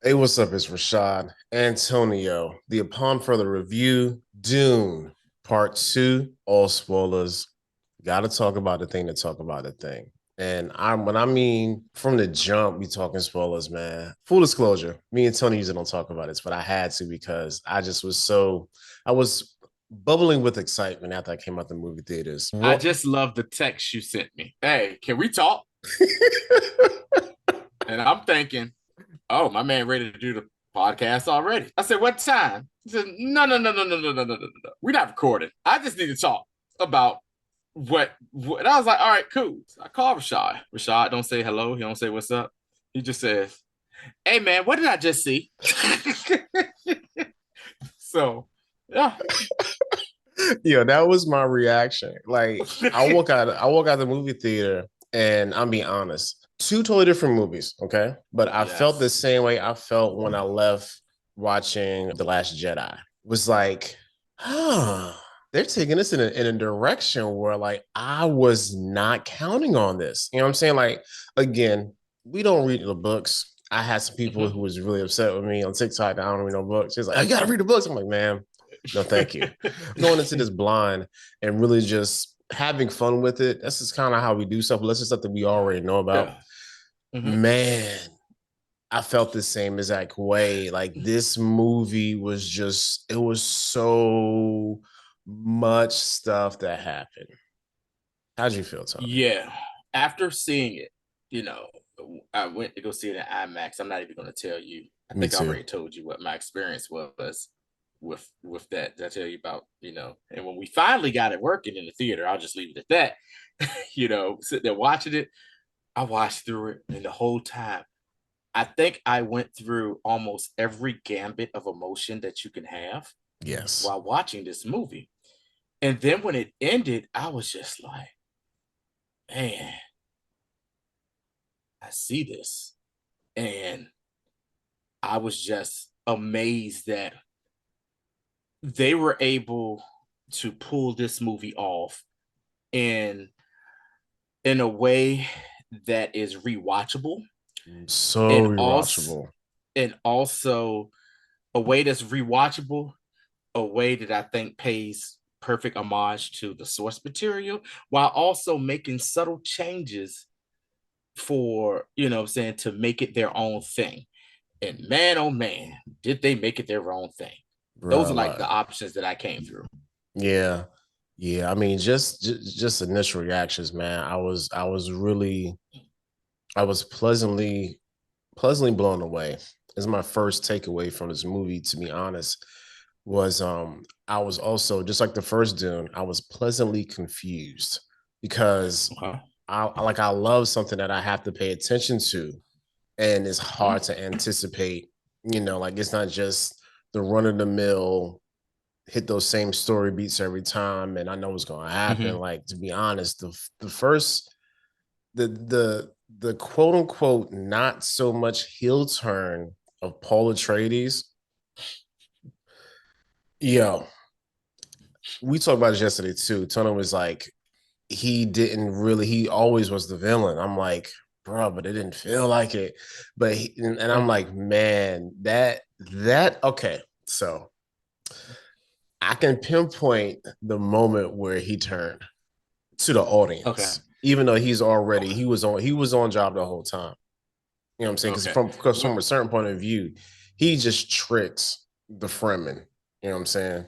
Hey, what's up? It's Rashad Antonio. The Upon Further Review, Dune Part Two, all spoilers. Got to talk about the thing to talk about the thing. And when I mean from the jump, we talking spoilers, man. Full disclosure, me and Tony usually don't talk about this, but I had to because I was bubbling with excitement after I came out the movie theaters. I What? just love the text you sent me. Hey, can we talk? And I'm thinking, oh, my man ready to do the podcast already. I said, what time? He said, no. We're not recording. I just need to talk about what I was like, all right, cool. So I called Rashad. Rashad don't say hello. He don't say what's up. He just says, hey man, what did I just see? So yeah. Yeah, that was my reaction. Like I walk out the movie theater and I'm being honest. Two totally different movies, okay? But I felt the Yes. same way I felt when I left watching The Last Jedi. Was like, huh, they're taking this in a direction where like I was not counting on this. You know what I'm saying? Like, again, we don't read the books. I had some people Mhm. who was really upset with me on TikTok that I don't read no books. She's like, I gotta read the books. I'm like, man, no, thank you. Going into this blind and really just having fun with it. That's just kind of how we do stuff. Let's just stuff that we already know about. Yeah. Mhm. Man, I felt the same exact way. Like this movie was just, it was so much stuff that happened. How'd you feel, Tony? Yeah. After seeing it, you know, I went to go see it in IMAX. I'm not even going to tell you. I Me think I too. already told you what my experience was with that. Did I tell you about, and when we finally got it working in the theater, I'll just leave it at that. Sitting there watching it, I watched through it, and the whole time, I think I went through almost every gambit of emotion that you can have Yes. while watching this movie. And then when it ended, I was just like, man, I see this. And I was just amazed that they were able to pull this movie off in in a way that is rewatchable So and also rewatchable. and also a way that's rewatchable, a way that I think pays perfect homage to the source material while also making subtle changes for, what I'm saying, to make it their own thing. And man, oh man, did they make it their own thing. Those Bro, are like like, the options that I came through. yeah. Yeah. I mean, just initial reactions, man. I was really I was pleasantly blown away. This is my first takeaway from this movie, to be honest, was I was also just like the first Dune, I was pleasantly confused because Okay. I love something that I have to pay attention to and it's hard Mhm. to anticipate, like it's not just the run of the mill hit those same story beats every time and I know what's going to happen. Mhm. Like to be honest, the first the quote unquote not so much heel turn of Paul Atreides. Yo, we talked about this yesterday too. Tony was like, he always was the villain. I'm like, bro, but it didn't feel like it. And I'm like, man, okay. So I can pinpoint the moment where he turned to the Okay. audience, even though Okay. he was on job the whole time. You know what I'm saying? Okay. Because from a certain point of view, he just tricks the Fremen. You know what I'm saying?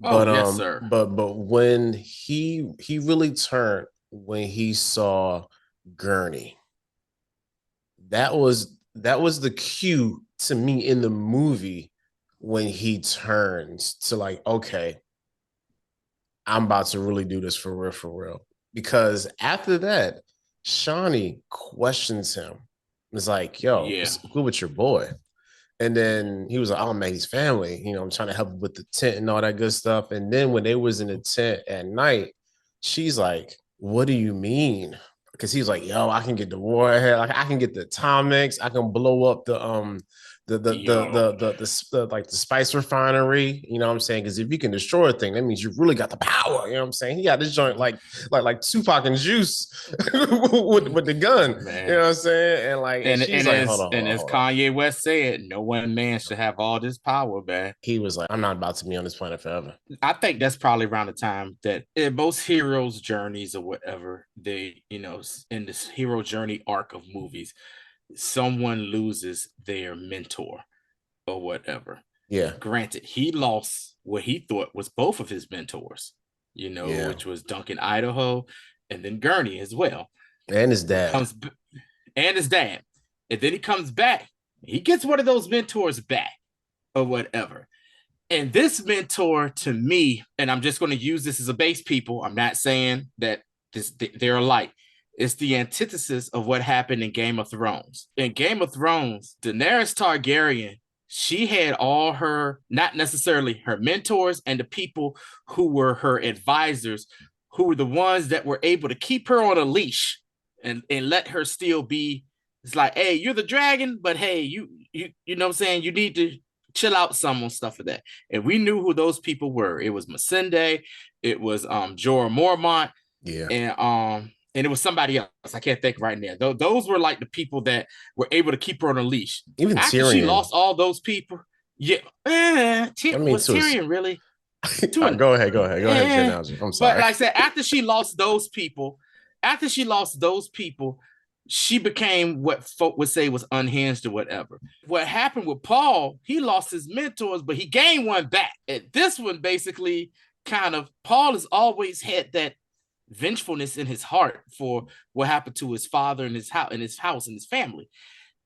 Oh yes, sir. But when he really turned when he saw Gurney, that was the cue to me in the movie when he turns to like, okay, I'm about to really do this for real. Because after that, Shawnee questions him. It's like, yo, Yeah. what's good with your boy? And then he was like, oh man, he's family. I'm trying to help him with the tent and all that good stuff. And then when they was in the tent at night, she's like, what do you mean? because he's like, yo, I can get the warhead, like I can get the atomics, I can blow up Yo, like the spice refinery, you know what I'm saying? Because if you can destroy a thing, that means you really got the power, you know what I'm saying? He got this joint like Tupac and Juice with the gun, you know man. what I'm saying? And And she's and like, as and as hold on. Kanye West said, no one man should have all this power, man. He was like, I'm not about to be on this planet forever. I think that's probably around the time that in most heroes' journeys or whatever, they, in this hero journey arc of movies, someone loses their mentor or whatever. Yeah, Granted, he lost what he thought was both of his mentors, yeah. which was Duncan Idaho and then Gurney as well. And his He dad. comes and his dad. And then he comes back. He gets one of those mentors back or whatever. And this mentor to me, and I'm just going to use this as a base, people. I'm not saying that they're alike. It's the antithesis of what happened in Game of Thrones. In Game of Thrones, Daenerys Targaryen, she had all her, not necessarily her mentors and the people who were her advisors, who were the ones that were able to keep her on a leash and let her still be. It's like, hey, you're the dragon, but hey, you know what I'm saying? You need to chill out some on stuff of that. And we knew who those people were. It was Masende, it was Jorah Mormont, Yeah. and it was somebody else. I can't think right now. Those were like the people that were able to keep her on a leash. Even After she Tyrion. lost all those people, yeah, I mean, was Tyrion really? To right, an go ahead. Go ahead. Go ahead with your analogy. I'm but sorry. like I said, after she lost those people, she became what folk would say was unhinged or whatever. What happened with Paul, he lost his mentors, but he gained one back. And this one basically kind of, Paul has always had that vengefulness in his heart for what happened to his father and his house and his family.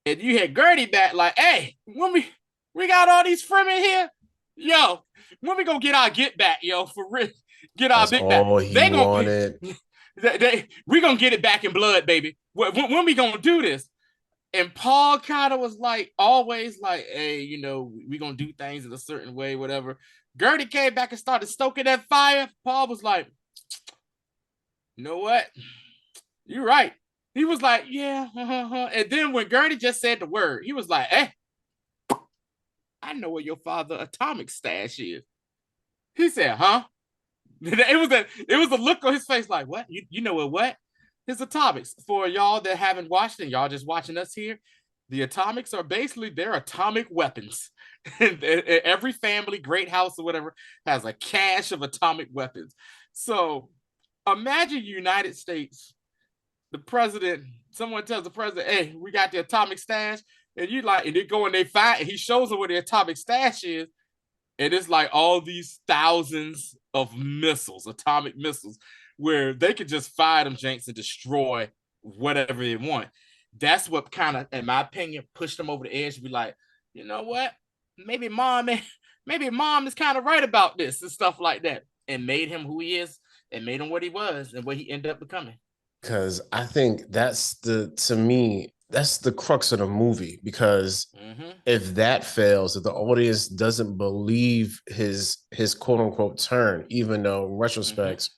And you had Gertie back like, hey, when we got all these fremen here, yo, when we gonna get our get back, yo, for real, get our That's big back. all he They gonna wanted. we gonna get it back in blood, baby. When we gonna do this? And Paul kind of was like, always like, hey, we gonna do things in a certain way, whatever. Gertie came back and started stoking that fire. Paul was like, you know what? You're right. He was like, yeah. And then when Gertie just said the word, he was like, hey, I know where your father atomic stash is. He said, huh? It was a look on his face like, what? You know what? His atomics. For y'all that haven't watched it, y'all just watching us here, the atomics are basically their atomic weapons. And every family, great house or whatever, has a cache of atomic weapons. So imagine United States, the president, someone tells the president, hey, we got the atomic stash. And and they go and they find, and he shows them where the atomic stash is. And it's like all these thousands of missiles, atomic missiles, where they could just fire them janks and destroy whatever they want. That's what kind of, in my opinion, pushed them over the edge to be like, you know what? Maybe mom is kind of right about this and stuff like that. And made him who he is and made him what he was and what he ended up becoming. Because I think to me, that's the crux of the movie. Because if that fails, if the audience doesn't believe his quote unquote turn, even though in retrospect,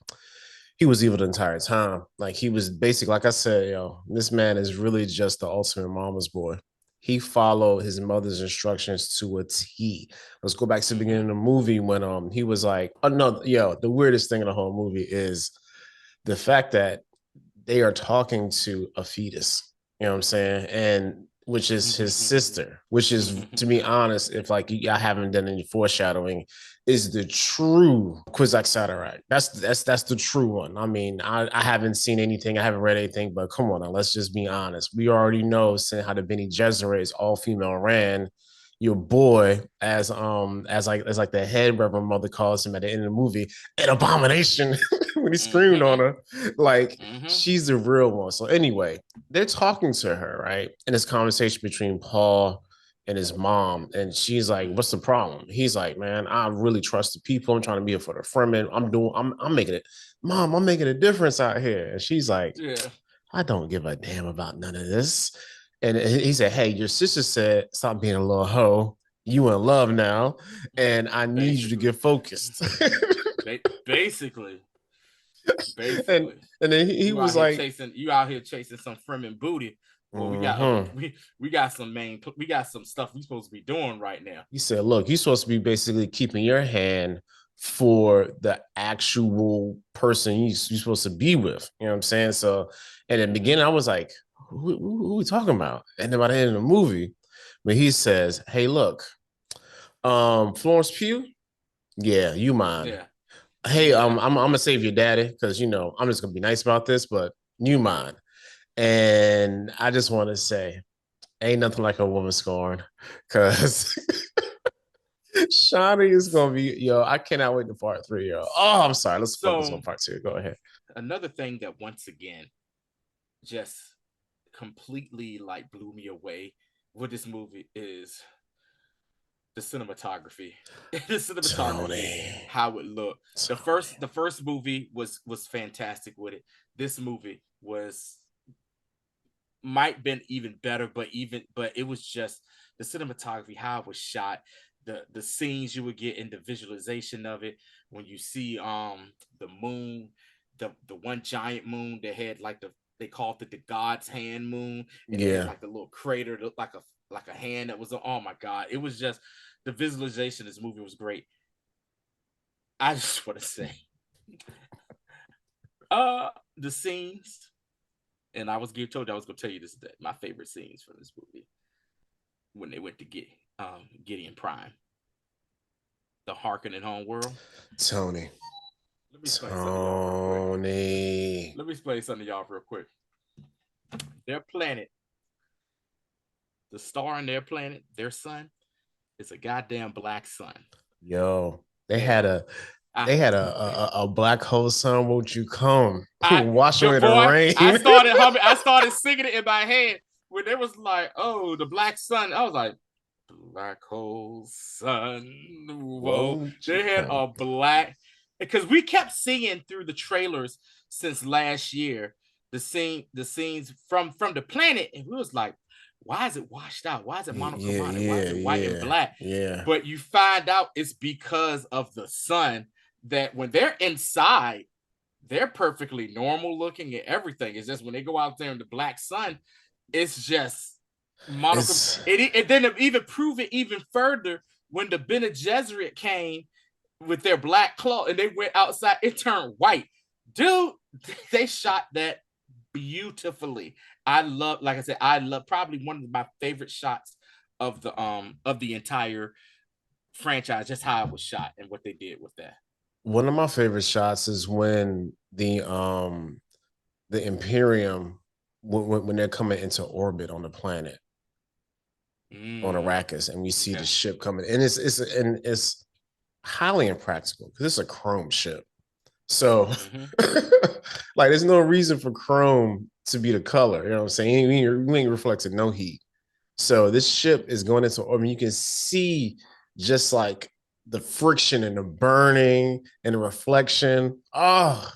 he was evil the entire time. Like he was basically, like I said, this man is really just the ultimate mama's boy. He followed his mother's instructions to a T. Let's go back to the beginning of the movie when he was like, oh no, the weirdest thing in the whole movie is the fact that they are talking to a fetus. You know what I'm saying? And which is his sister, which is, to be honest, if like I haven't done any foreshadowing, is the true Kwisatz Haderach. That's the true one. I mean, I haven't seen anything, I haven't read anything, but come on now, let's just be honest. We already know, seeing how the Bene Gesserit is all female ran, your boy, as like the head Reverend Mother calls him at the end of the movie, an abomination when he screamed on her. Like she's the real one. So anyway, they're talking to her, right? And this conversation between Paul and his mom, and she's like, "What's the problem?" He's like, "Man, I really trust the people. I'm trying to be here for the Fremen. I'm making it, Mom. I'm making a difference out here." And she's like, Yeah. "I don't give a damn about none of this." And he said, "Hey, your sister said stop being a little hoe. You in love now, and I need you to get focused." Basically. and Basically, and then he was like, you out here chasing some Fremen booty. Well, mm-hmm. we got we got some stuff we supposed to be doing right now. He said, look, you're supposed to be basically keeping your hand for the actual person you're supposed to be with. You know what I'm saying? So in the beginning, I was like, who are we talking about? And then by the end of the movie, when he says, hey, look, Florence Pugh, yeah, you mine. Yeah, Hey, yeah. I'm gonna save your daddy because I'm just gonna be nice about this, but you mine. And I just want to say, ain't nothing like a woman scorn, because Shawnee is gonna be I cannot wait to part three, yo. Oh, I'm sorry. Let's focus So on part two. Go ahead. another thing that once again just completely like blew me away with this movie is the cinematography. The cinematography, Tony. how it looked. Tony. The first movie was fantastic with it. This movie was might been even better, but it was just the cinematography, how it was shot, the scenes you would get in the visualization of it when you see the moon, the one giant moon that had like they called it the God's hand moon, and it had Yeah. like the little crater like a hand that was, oh my god, it was just the visualization of this movie was great. I just want to say the scenes, and I was told I was going to tell you this, that my favorite scenes from this movie when they went to get Gideon Prime, the Harkonnen home world. Tony. Let me explain something to y'all real quick. Tony. Let me explain something to y'all real quick. Their planet, the star on their planet, their sun, is a goddamn black sun. Yo, they had And a I, they had a black hole sun. Won't you come? I, Wash the away the boy, rain. I started humming, I started singing it in my head when it was like, oh, the black sun. I was like, black hole sun. Whoa. Won't you They had come? a black, because we kept seeing through the trailers since last year the scenes from the planet, and we was like, why is it washed out? Why is it Yeah, monochromatic? Why yeah, is it white and yeah, black? yeah. But you find out it's because of the sun, that when they're inside, they're perfectly normal looking and everything. It's just when they go out there in the black sun, it's just monochrome. It's And then to even prove it even further, when the Bene Gesserit came with their black cloth and they went outside, it turned white. Dude, they shot that beautifully. I love, like I said, I love probably one of my favorite shots of the entire franchise, just how it was shot and what they did with that. one of my favorite shots is when the Imperium when they're coming into orbit on the planet on Arrakis, and we see the Okay. ship coming, and it's highly impractical because it's a chrome ship. So, Mm-hmm. like, there's no reason for chrome to be the color. You know what I'm saying? We ain't reflecting no heat. So this ship is going into orbit. You can see just like the friction and the burning and the reflection. Oh,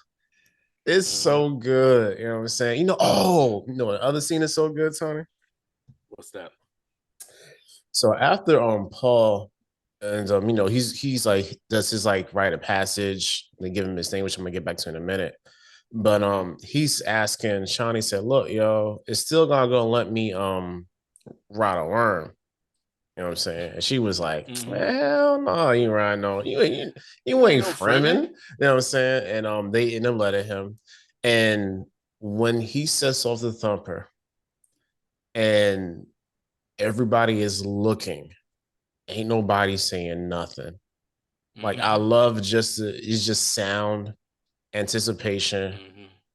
it's Mm-hmm. so good. You know what I'm saying? The other scene is so good, Tony. What's that? So after Paul and he's like does his like rite of passage, they give him his name, which I'm gonna get back to in a minute. But he's asking Shawnee said, look, yo, it's still gonna let me ride a worm. You know what I'm saying? And she was like, hell no, you ride no, you Ain't ain't no Fremen. Fremen. You know what I'm saying? And they end up letting him. And when he sets off the thumper and everybody is looking, ain't nobody saying nothing. Like I love it's just sound, anticipation,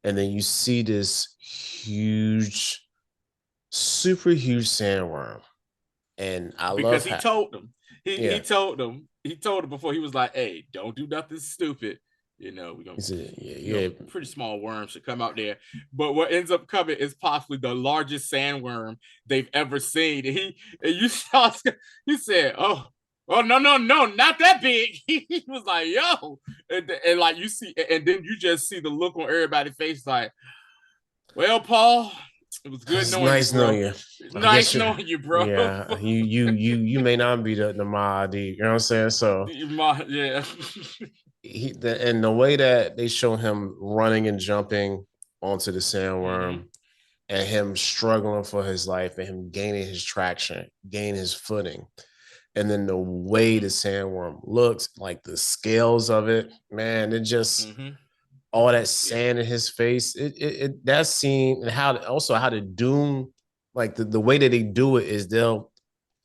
and then you see this huge, super huge sandworm, and I love Because he how told them, yeah. he told them before, he was like, hey, don't do nothing stupid. You know, we're gonna, He said, yeah, pretty small worms should come out there. But what ends up coming is possibly the largest sandworm they've ever seen. And you saw, he said, oh, no, not that big. He was like, yo. And like you see, and then you just see the look on everybody's face like, well, Paul, it was good it's knowing you, nice knowing bro. you. I guess Nice you, knowing you, bro. yeah, you may not be the Mahdi. You know what I'm saying? So Yeah. and the way that they show him running and jumping onto the Mm-hmm. sandworm, and him struggling for his life, and him gaining his traction, gaining his footing, and then the way Mm-hmm. the sandworm looks, like the scales of it, man, it just Mm-hmm. all that Yeah. sand in his face. That scene, and how also how the Doom, like the way that they do it is they'll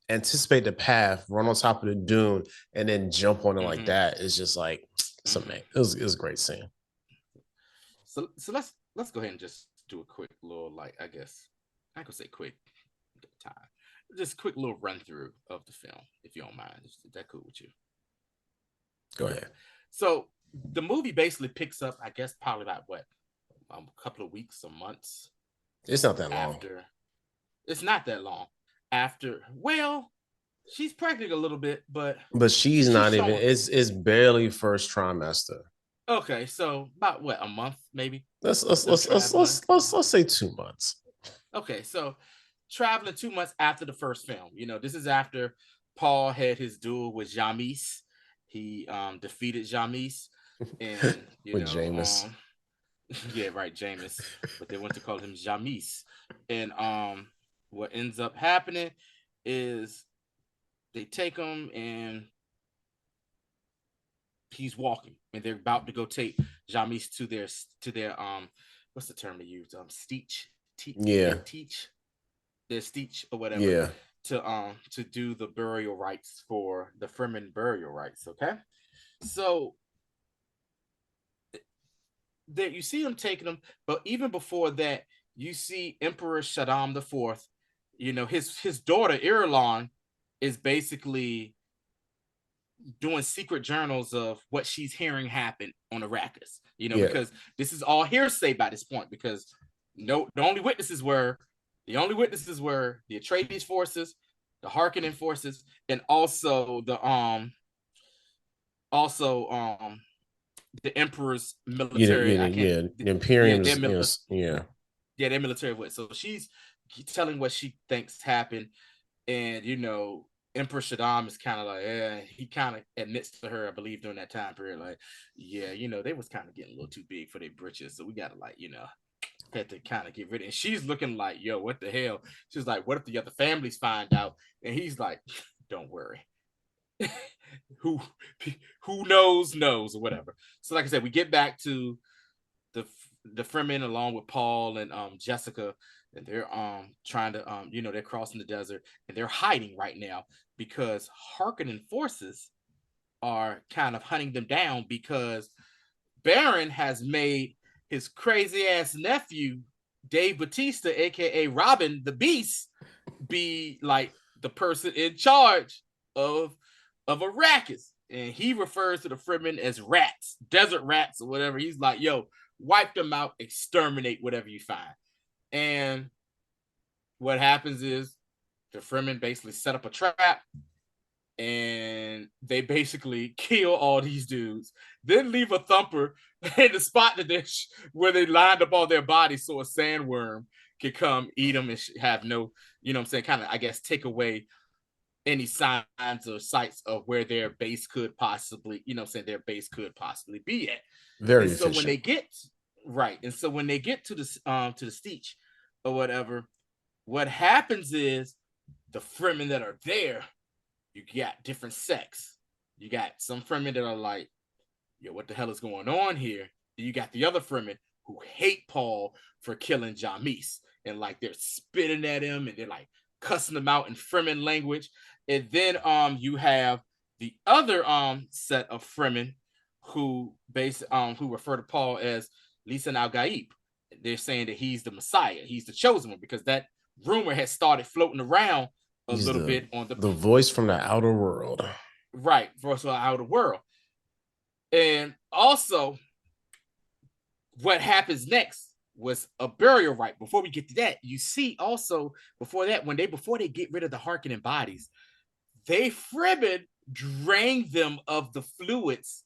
anticipate the path, run on top of the dune, and then jump on it like Mm-hmm. that. It's just like it's Mm-hmm. amazing. It was a great scene. So let's go ahead and just do a quick little, like, I guess I could say quick time. Just quick little run through of the film, if you don't mind. Is that cool with you? Go Okay. ahead. So the movie basically picks up, I guess, probably about what, a couple of weeks or months It's not that long, after. It's not that long after. Well, she's pregnant a little bit, but but she's she's not even. showing. It's barely first trimester. Okay, so about what, a month maybe Let's let's them let's let's traveling. let's let's, let's say 2 months. Okay, so traveling 2 months after the first film. This is after Paul had his duel with Jamis. He defeated Jamis, and With Jameis. yeah, right, Jamis, but they want to call him Jamis. And what ends up happening is they take him and he's walking, and they're about to go take Jamis to their what's the term they use? Steech, yeah, Yeah, their Steech or whatever, yeah. to do the burial rites for the Fremen burial rites. Okay, so there you see him taking them, but even before that, you see Emperor Shaddam the Fourth. His daughter Irulan is basically doing secret journals of what she's hearing happen on Arrakis. Yeah, Because this is all hearsay by this point. Because no, the only witnesses were the Atreides forces, the Harkonnen forces, and also the Emperor's military. I can't. yeah. The Yeah, Imperium's, yeah, their military wit. So she's telling what she thinks happened, and Emperor Shaddam is kind of like, he kind of admits to her, I believe, during that time period, like, yeah, they was kind of getting a little too big for their britches, so we gotta, like, had to kind of get rid of it. And she's looking like, yo, what the hell? She's like, what if the other families find out? And he's like, don't worry. who who knows or whatever. So like I said, we get back to the the Fremen along with Paul and Jessica, and they're trying to they're crossing the desert, and they're hiding right now because Harkonnen forces are kind of hunting them down because Baron has made his crazy ass nephew Dave Bautista, aka Robin the Beast, be like the person in charge of Arrakis. And he refers to the Fremen as rats, desert rats or whatever. He's like, yo, wipe them out, exterminate whatever you find. And what happens is the Fremen basically set up a trap, and they basically kill all these dudes, then leave a thumper in the spot that where they lined up all their bodies so a sandworm could come eat them and have no, what I'm saying, kind of, I guess, take away any signs or sights of where their base could possibly, their base could possibly be at. And very so when they efficient. get right, and so when they get to the Steech or whatever, what happens is the Fremen that are there, you got different sects. You got some Fremen that are like, yo, what the hell is going on here? And you got the other Fremen who hate Paul for killing Jamis, and like they're spitting at him and they're like cussing him out in Fremen language. And then you have the other set of Fremen who refer to Paul as Lisan al Gaib. They're saying that he's the Messiah, he's the chosen one, because that rumor has started floating around a He's little the bit on the the voice from the outer world. right for the outer world. And also, what happens next was a burial rite. Before we get to that, you see also before that, before they get rid of the Harkonnen bodies, they Fremen drain them of the fluids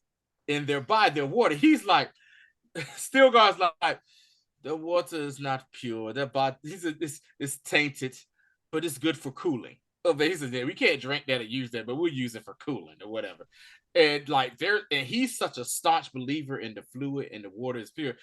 in their body, their water. He's like, Stilgar's like, the water is not pure. Their body, it's tainted, but it's good for cooling. Oh, but he says, yeah, we can't drink that or use that, but we'll use it for cooling or whatever. And like and he's such a staunch believer in the fluid and the water is pure.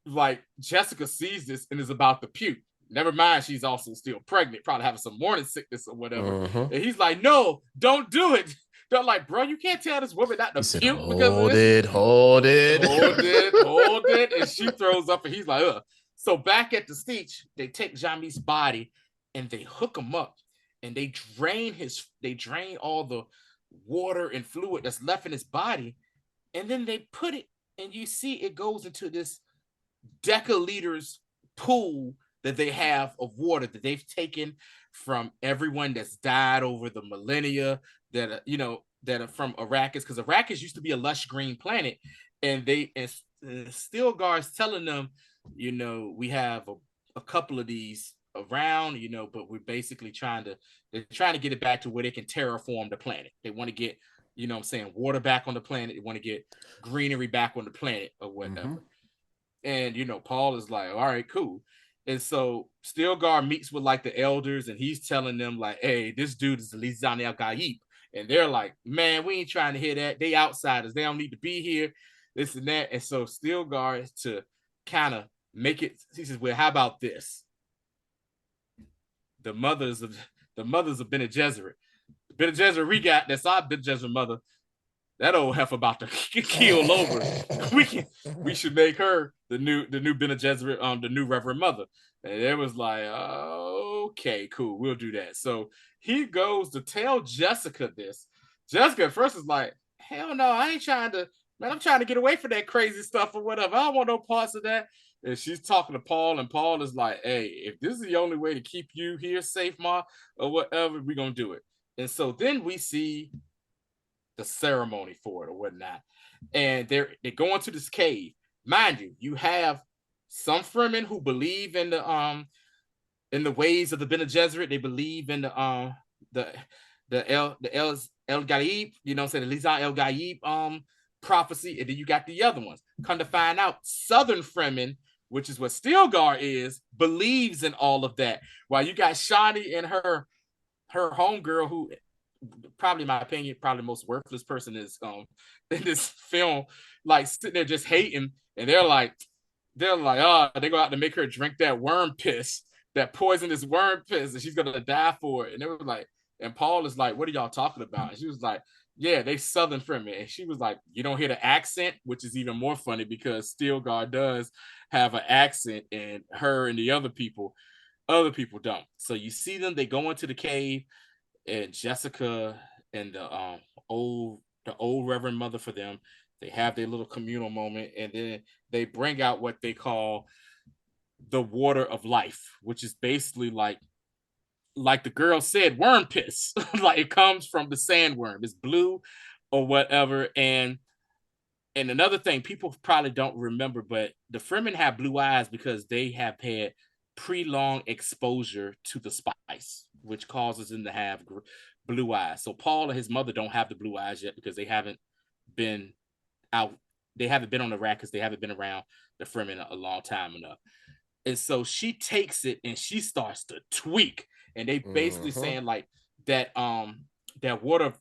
Like Jessica sees this and is about to puke. Never mind, she's also still pregnant, probably having some morning sickness or whatever. Mm-hmm. And he's like, "No, don't do it." They're like, "Bro, you can't tell this woman not He to said, puke because of "Hold this." it, hold it, Hold it, and she throws up, and he's like, "Ugh." So back at the stage, they take Jami's body and they hook him up, and they drain all the water and fluid that's left in his body, and then they put it, and you see it goes into this decaliters pool that they have of water that they've taken from everyone that's died over the millennia that are from Arrakis, because Arrakis used to be a lush green planet, and Stilgar's telling them, we have a couple of these around, but we're basically they're trying to get it back to where they can terraform the planet. They want to get, what I'm saying, water back on the planet. They want to get greenery back on the planet or whatever. Mm-hmm. And Paul is like, all right, cool. And so Stilgar meets with like the elders, and he's telling them like, hey, this dude is Lizan El Gaib. And they're like, man, we ain't trying to hear that. They outsiders. They don't need to be here. This and that. And so Stilgar, to kind of make it, he says, well, how about this? The mothers of Bene Gesserit. Bene Gesserit we got, that's our Bene Gesserit mother. That old heifer about to keel over. We should make her the new Bene Gesserit, the new Reverend Mother. And it was like, okay, cool, we'll do that. So he goes to tell Jessica this. Jessica at first is like, hell no, I ain't trying to, man, I'm trying to get away from that crazy stuff or whatever. I don't want no parts of that. And she's talking to Paul, and Paul is like, hey, if this is the only way to keep you here safe, Ma, or whatever, we're going to do it. And so then we see the ceremony for it or whatnot. And they go into this cave. Mind you, you have some Fremen who believe in the ways of the Bene Gesserit. They believe in the El Gaib, the Liza El Gaib prophecy. And then you got the other ones. Come to find out, Southern Fremen, which is what Stilgar is, believes in all of that. While you got Shani and her homegirl, who probably, in my opinion, probably the most worthless person is in this film, like sitting there just hating, and they're like, they go out to make her drink that worm piss, that poisonous worm piss, and she's gonna die for it. And they were like, and Paul is like, what are y'all talking about? And she was like, yeah, they Southern Fremen. And she was like, you don't hear the accent, which is even more funny because Stilgar does have an accent, and her and the other people don't. So you see them, they go into the cave, and Jessica and the old Reverend Mother for them, they have their little communal moment, and then they bring out what they call the water of life, which is basically like the girl said, worm piss. Like it comes from the sandworm. It's blue or whatever. And another thing people probably don't remember, but the Fremen have blue eyes because they have had prolonged exposure to the spice, which causes them to have blue eyes. So Paul and his mother don't have the blue eyes yet because they haven't been out. They haven't been on the rack because they haven't been around the Fremen a long time enough. And so she takes it and she starts to tweak. And they basically saying like that water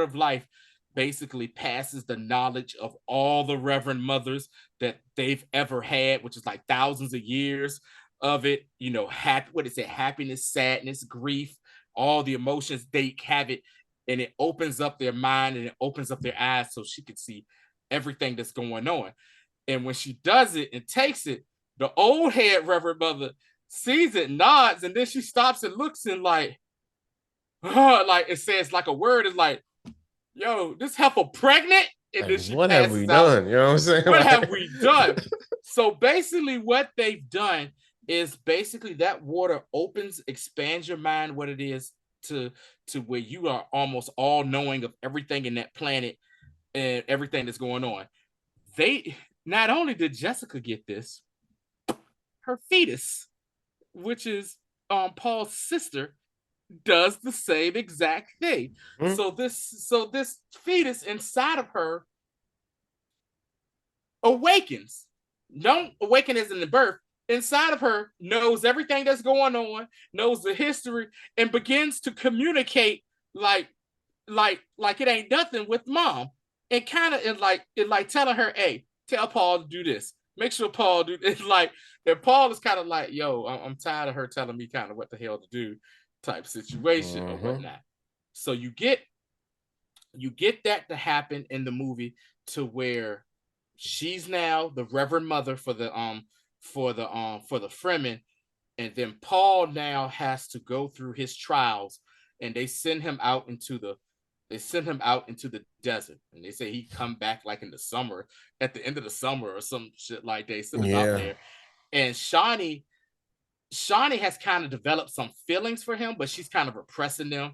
of life basically passes the knowledge of all the Reverend Mothers that they've ever had, which is like thousands of years of it. Happiness, sadness, grief, all the emotions, they have it, and it opens up their mind and it opens up their eyes so she can see everything that's going on. And when she does it and takes it, the old head Reverend Mother sees it, nods, and then she stops and looks and like it says like a word, is like, yo, this heifer pregnant? And like, then she what have we done? You know what I'm saying? What have we done? So basically what they've done is basically that water expands your mind, what it is, to where you are almost all knowing of everything in that planet and everything that's going on. They not only did Jessica get this, her fetus, which is Paul's sister, does the same exact thing. Mm-hmm. So this fetus inside of her awakens. Don't awaken as in the birth, inside of her knows everything that's going on, knows the history, and begins to communicate like like it ain't nothing with mom, and kind of it like telling her, hey, tell Paul to do this. Make sure Paul do it. Like, and Paul is kind of like, yo, I'm tired of her telling me kind of what the hell to do, type situation or whatnot. So you get that to happen in the movie, to where she's now the Reverend Mother for the Fremen, and then Paul now has to go through his trials, and they send him out into the desert, and they say he come back like in the summer, at the end of the summer or some shit like they send him out there, and Shawnee has kind of developed some feelings for him, but she's kind of repressing them.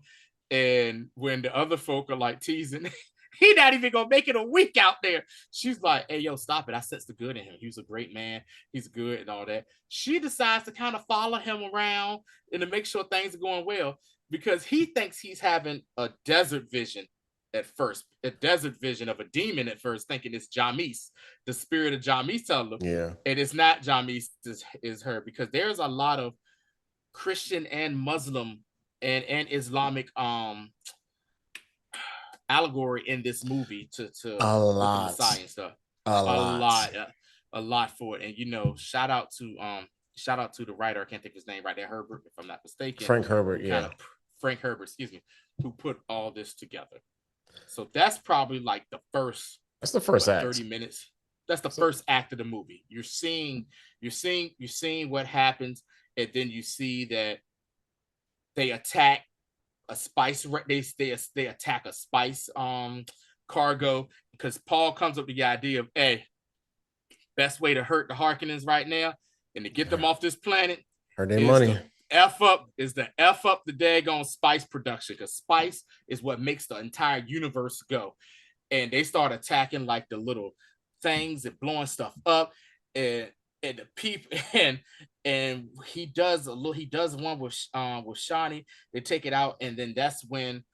And when the other folk are like teasing, he not even gonna make it a week out there. She's like, hey, yo, stop it. I sense the good in him. He was a great man. He's good and all that. She decides to kind of follow him around and to make sure things are going well, because he thinks he's having a desert vision at first, a desert vision of a demon at first, thinking it's Jamis, the spirit of Jamis telling him. Yeah. And it's not Jamis, is her, because there's a lot of Christian and Muslim and Islamic allegory in this movie to A with the lot. Messiah and stuff. A lot. A lot for it. And shout out to the writer, I can't think of his name right there, Herbert, if I'm not mistaken. Frank Herbert, yeah. Frank Herbert, excuse me, who put all this together. So that's probably like the first. That's the first act. 30 minutes. That's the first act of the movie. You're seeing what happens, and then you see that they attack a spice. They attack a spice cargo, because Paul comes up with the idea of, hey, best way to hurt the Harkonnens right now and to get them off this planet, hurt their money. F up the daggone spice production, because spice is what makes the entire universe go. And they start attacking like the little things and blowing stuff up, and the people, and he does one with Shawnee. They take it out, and then that's when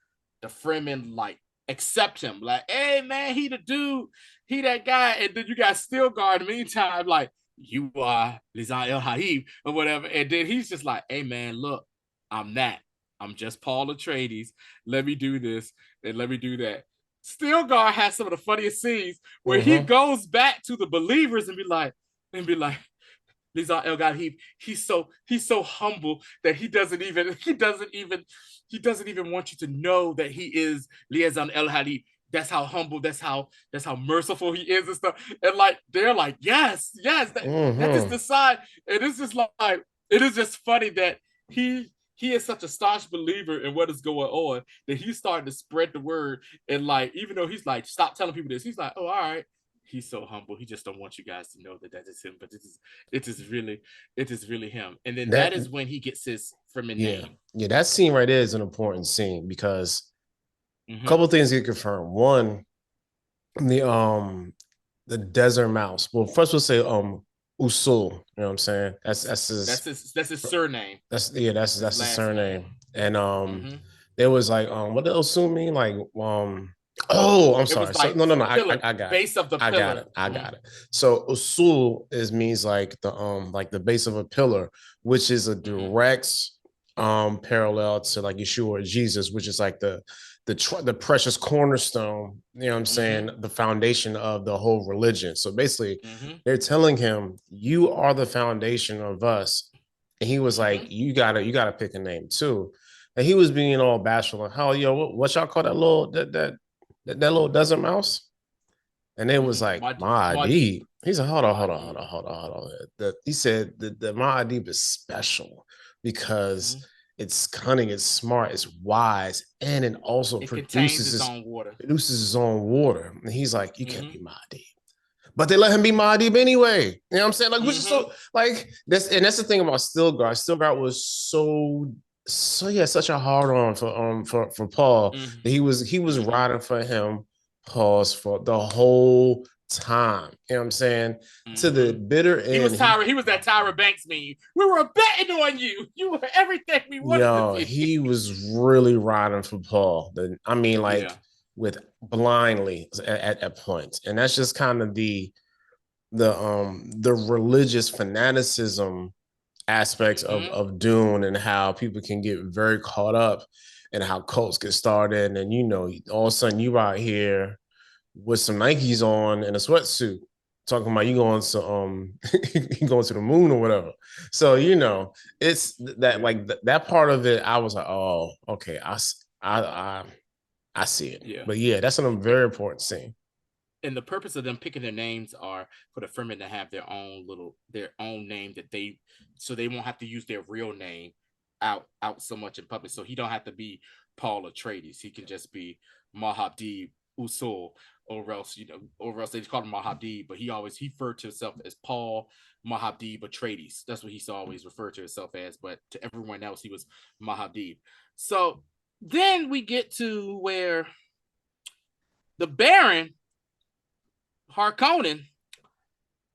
the Fremen like accept him, like, hey man, he the dude, he that guy. And then you got Stilgar in the meantime, like, you are Lisan El Haib or whatever. And then he's just like, hey man, look, I'm just Paul Atreides. Let me do this and let me do that. Stilgar has some of the funniest scenes where he goes back to the believers and be like, Lisan El Haib, he's so humble that he doesn't even want you to know that he is Lisan El Haib. That's how humble, that's how merciful he is and stuff. And like, they're like, yes, that is the sign. And it's just like, it is just funny that he is such a staunch believer in what is going on that he's starting to spread the word. And like, even though he's like, stop telling people this, he's like, oh, all right. He's so humble. He just don't want you guys to know that is him, but it is really him. And then that is when he gets his Fremen name. Yeah, that scene right there is an important scene, because a couple of things get confirmed. One, the desert mouse. Well, first we'll say Usul. You know what I'm saying? That's his surname. That's his surname. And there was like what does Usul mean? Like oh, I'm sorry. Like no. I got base it. Of the pillar. I got it. So Usul means like the base of a pillar, which is a direct parallel to like Yeshua or Jesus, which is like the precious cornerstone, you know what I'm saying, the foundation of the whole religion. So basically, they're telling him, you are the foundation of us. And he was like, you gotta pick a name too. And he was being all bashful, like, how, yo, what y'all call that little desert mouse? And it was like, Mahdi. He's like, hold on. He said the Mahdi is special because it's cunning, it's smart, it's wise, and it also produces its own water. And he's like, you can't be Mahdi. But they let him be Mahdi anyway. You know what I'm saying? Like, which is so like this, and that's the thing about Stilgar. Stilgar was so he had such a hard on for Paul that he was riding for him, pause, for the whole time. You know what I'm saying? To the bitter end. He was that Tyra Banks meme. We were betting on you. You were everything we wanted to be. He was really riding for Paul. I mean, like with blindly at points. And that's just kind of the the religious fanaticism aspects of Dune and how people can get very caught up and how cults get started. And you know, all of a sudden you out here with some Nikes on and a sweatsuit, talking about you going to you going to the moon or whatever. So you know, it's that like that part of it. I was like, oh, okay, I I see it. Yeah. But yeah, that's a very important scene. And the purpose of them picking their names are for the Fremen to have their own name that they so they won't have to use their real name out so much in public. So he don't have to be Paul Atreides. He can just be Mahdi Usul, or else they just call him Mahdi, but he referred to himself as Paul Mahdi Atreides. That's what he's always referred to himself as, but to everyone else he was Mahdi. So then we get to where the Baron Harkonnen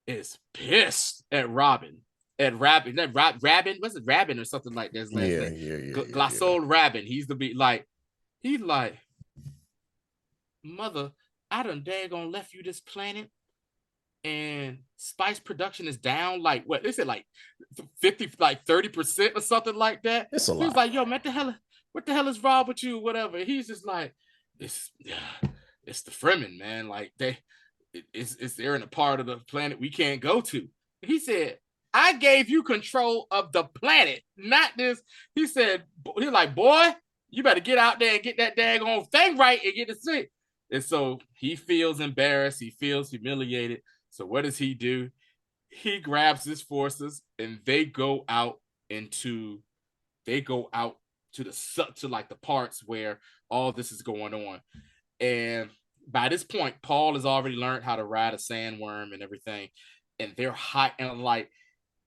is pissed at Robin. At Rabin, Rabin, what's it, Rabin or something like this? Glassol Rabin. He's like, mother, I done daggone left you this planet, and spice production is down like what they said, like 30% or something like that. It's a lot. He's like, yo, man, what the hell is wrong with you? Whatever. He's just like, it's the Fremen, man. Like they're in a part of the planet we can't go to. He said, I gave you control of the planet, not this. He's like, boy, you better get out there and get that daggone thing right and get to see. And so he feels embarrassed. He feels humiliated. So what does he do? He grabs his forces and they go out to like the parts where all this is going on. And by this point, Paul has already learned how to ride a sandworm and everything. And they're hot and like,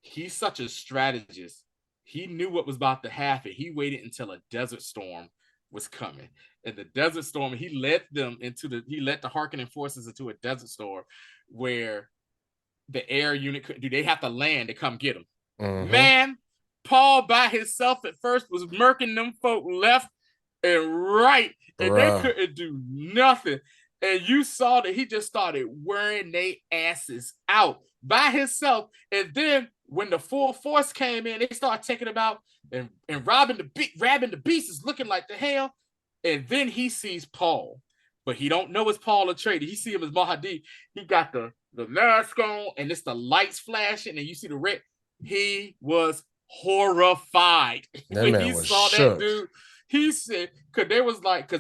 he's such a strategist. He knew what was about to happen. He waited until a desert storm was coming. And the desert storm, he led the Harkonnen forces into a desert storm where the air unit couldn't do. They have to land to come get him. Mm-hmm. Man, Paul by himself at first was murking them folk left and right. And they couldn't do nothing. And you saw that he just started wearing their asses out by himself. And then when the full force came in, they started taking him out and robbing the beast is looking like the hell. And then he sees Paul, but he don't know it's Paul Atreides. He see him as Mahdi. He got the mask on and it's the lights flashing and you see the red. He was horrified when he saw that dude. He said, because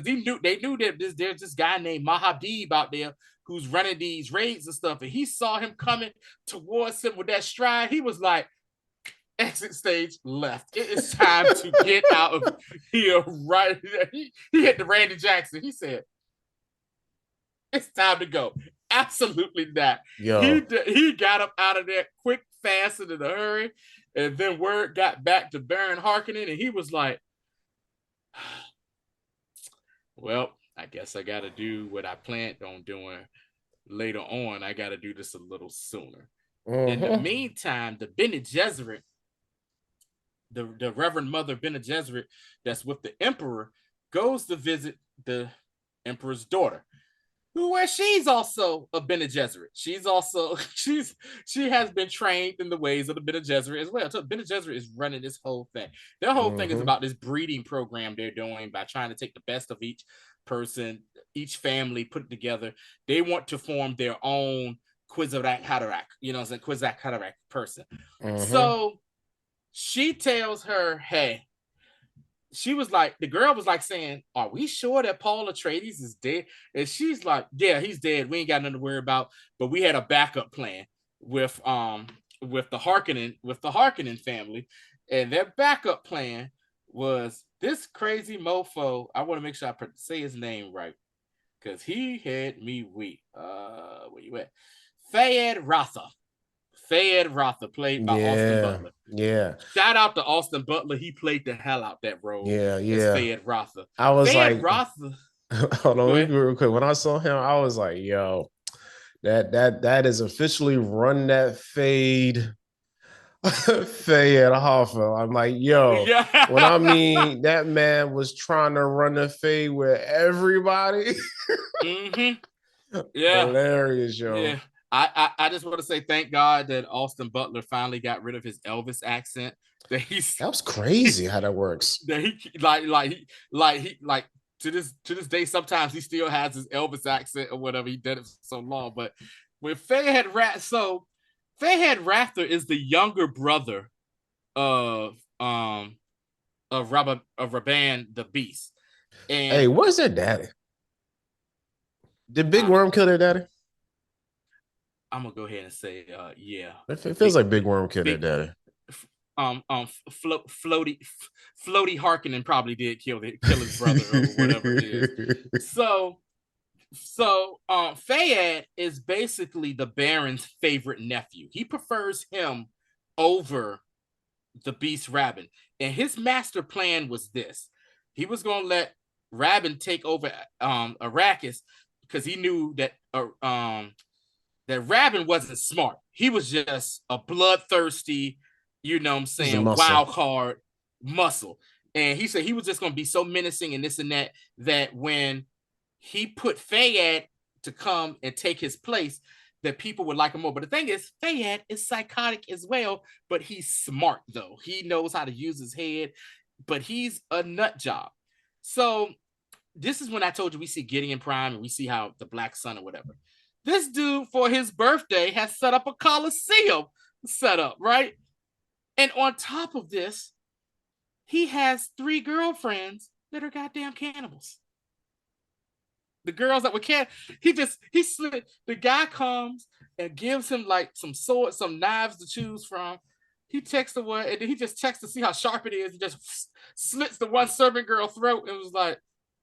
they knew that there's this guy named Mahdi out there who's running these raids and stuff, and he saw him coming towards him with that stride. He was like, exit stage left. It is time to get out of here right. He hit the Randy Jackson. He said, it's time to go. Absolutely not. He got up out of there quick, fast, and in a hurry. And then word got back to Baron Harkonnen, and he was like, well, I guess I got to do what I planned on doing later on. I got to do this a little sooner. In the meantime, the Bene Gesserit, the Reverend Mother Bene Gesserit that's with the Emperor, goes to visit the Emperor's daughter, where she's also a Bene Gesserit. She has been trained in the ways of the Bene Gesserit as well. So Bene Gesserit is running this whole thing. Their whole thing is about this breeding program they're doing by trying to take the best of each person, each family, put it together. They want to form their own Kwisatz Haderach, Kwisatz Haderach person. So she tells her, hey, the girl was like saying, are we sure that Paul Atreides is dead? And she's like, yeah, he's dead. We ain't got nothing to worry about. But we had a backup plan with the Harkonnen family. And their backup plan was this crazy mofo. I want to make sure I say his name right, because he had me weak. Where you at? Fayed Ratha, played by Austin Butler. Yeah. Shout out to Austin Butler. He played the hell out that role. Yeah. Fayed Ratha. I was Fayed like, Ratha. Hold on, real quick. When I saw him, I was like, yo, that is officially run that fade. Fayed Hoffa. I'm like, yo, when I mean that man was trying to run the fade with everybody. Yeah. Hilarious, yo. Yeah. I just want to say thank God that Austin Butler finally got rid of his Elvis accent. That That was crazy how that works. that he like to this day sometimes he still has his Elvis accent or whatever. He did it for so long. But when Fayhead Rafter is the younger brother of Raban the Beast. Hey, And where's their daddy? Did Big I Worm kill their daddy? I'm gonna go ahead and say yeah. It feels Big like Big Worm killed their big daddy. Floaty Harkonnen probably did kill his brother or whatever it is. So Fayed is basically the Baron's favorite nephew. He prefers him over the Beast Rabin. And his master plan was this. He was gonna let Rabin take over Arrakis because he knew that Rabin wasn't smart. He was just a bloodthirsty, you know what I'm He's a saying, muscle. wild card muscle. And he said he was just going to be so menacing and this and that, that when he put Fayed to come and take his place, that people would like him more. But the thing is, Fayed is psychotic as well, but he's smart though. He knows how to use his head, but he's a nut job. So this is when I told you we see Gideon Prime and we see how the Black Sun or whatever. This dude for his birthday has set up a coliseum set up, right? And on top of this, he has 3 girlfriends that are goddamn cannibals. The girls that were he slid. The guy comes and gives him like some swords, some knives to choose from. He texts the one, and then he just checks to see how sharp it is. He just slits the one servant girl throat and was like,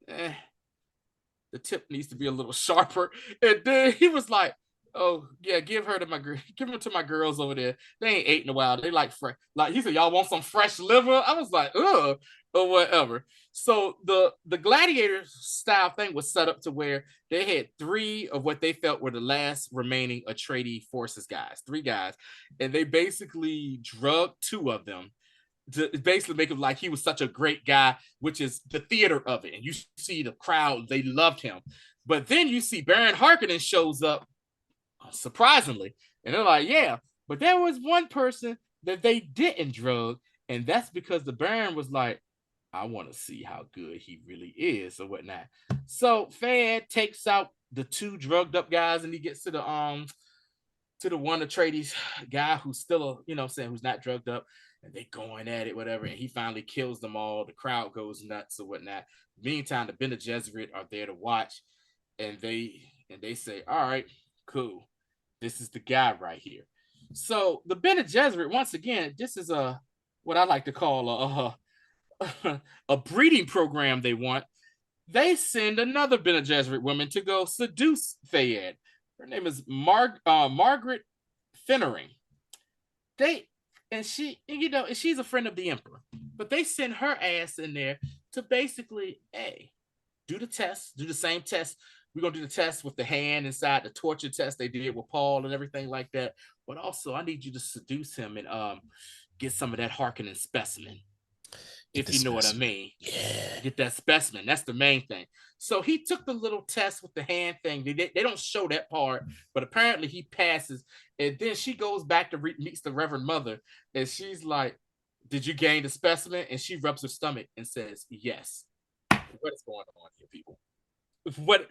the tip needs to be a little sharper. And then he was like, "Oh yeah, give them to my girls over there. They ain't ate in a while. They like fresh. Like he said, y'all want some fresh liver?" I was like, "Ugh," or whatever. So the gladiator style thing was set up to where they had 3 of what they felt were the last remaining Atreides forces guys, 3 guys, and they basically drugged 2 of them to basically make him like he was such a great guy, which is the theater of it. And you see the crowd, they loved him. But then you see Baron Harkonnen shows up, surprisingly, and they're like, yeah, but there was one person that they didn't drug, and that's because the Baron was like, I want to see how good he really is or whatnot. So Fayed takes out the 2 drugged up guys, and he gets to the one Atreides guy who's still a, you know what I'm saying, who's not drugged up, and they going at it, whatever, and he finally kills them all. The crowd goes nuts or whatnot. Meantime, the Bene Gesserit are there to watch, and they say, all right, cool. This is the guy right here. So the Bene Gesserit, once again, this is a what I like to call a breeding program they want. They send another Bene Gesserit woman to go seduce Fayed. Her name is Margaret Fennering. They and she, you know, she's a friend of the emperor, but they send her ass in there to basically, hey, do the test, do the same test. We're gonna do the test with the hand inside, the torture test they did with Paul and everything like that. But also, I need you to seduce him and get some of that Harkonnen specimen, Get if the you know what I specimen. mean. Yeah. Get that specimen. That's the main thing. So he took the little test with the hand thing. They don't show that part, but apparently he passes. And then she goes back to meets the Reverend Mother, and she's like, "Did you gain the specimen?" And she rubs her stomach and says, "Yes." What is going on here, people? What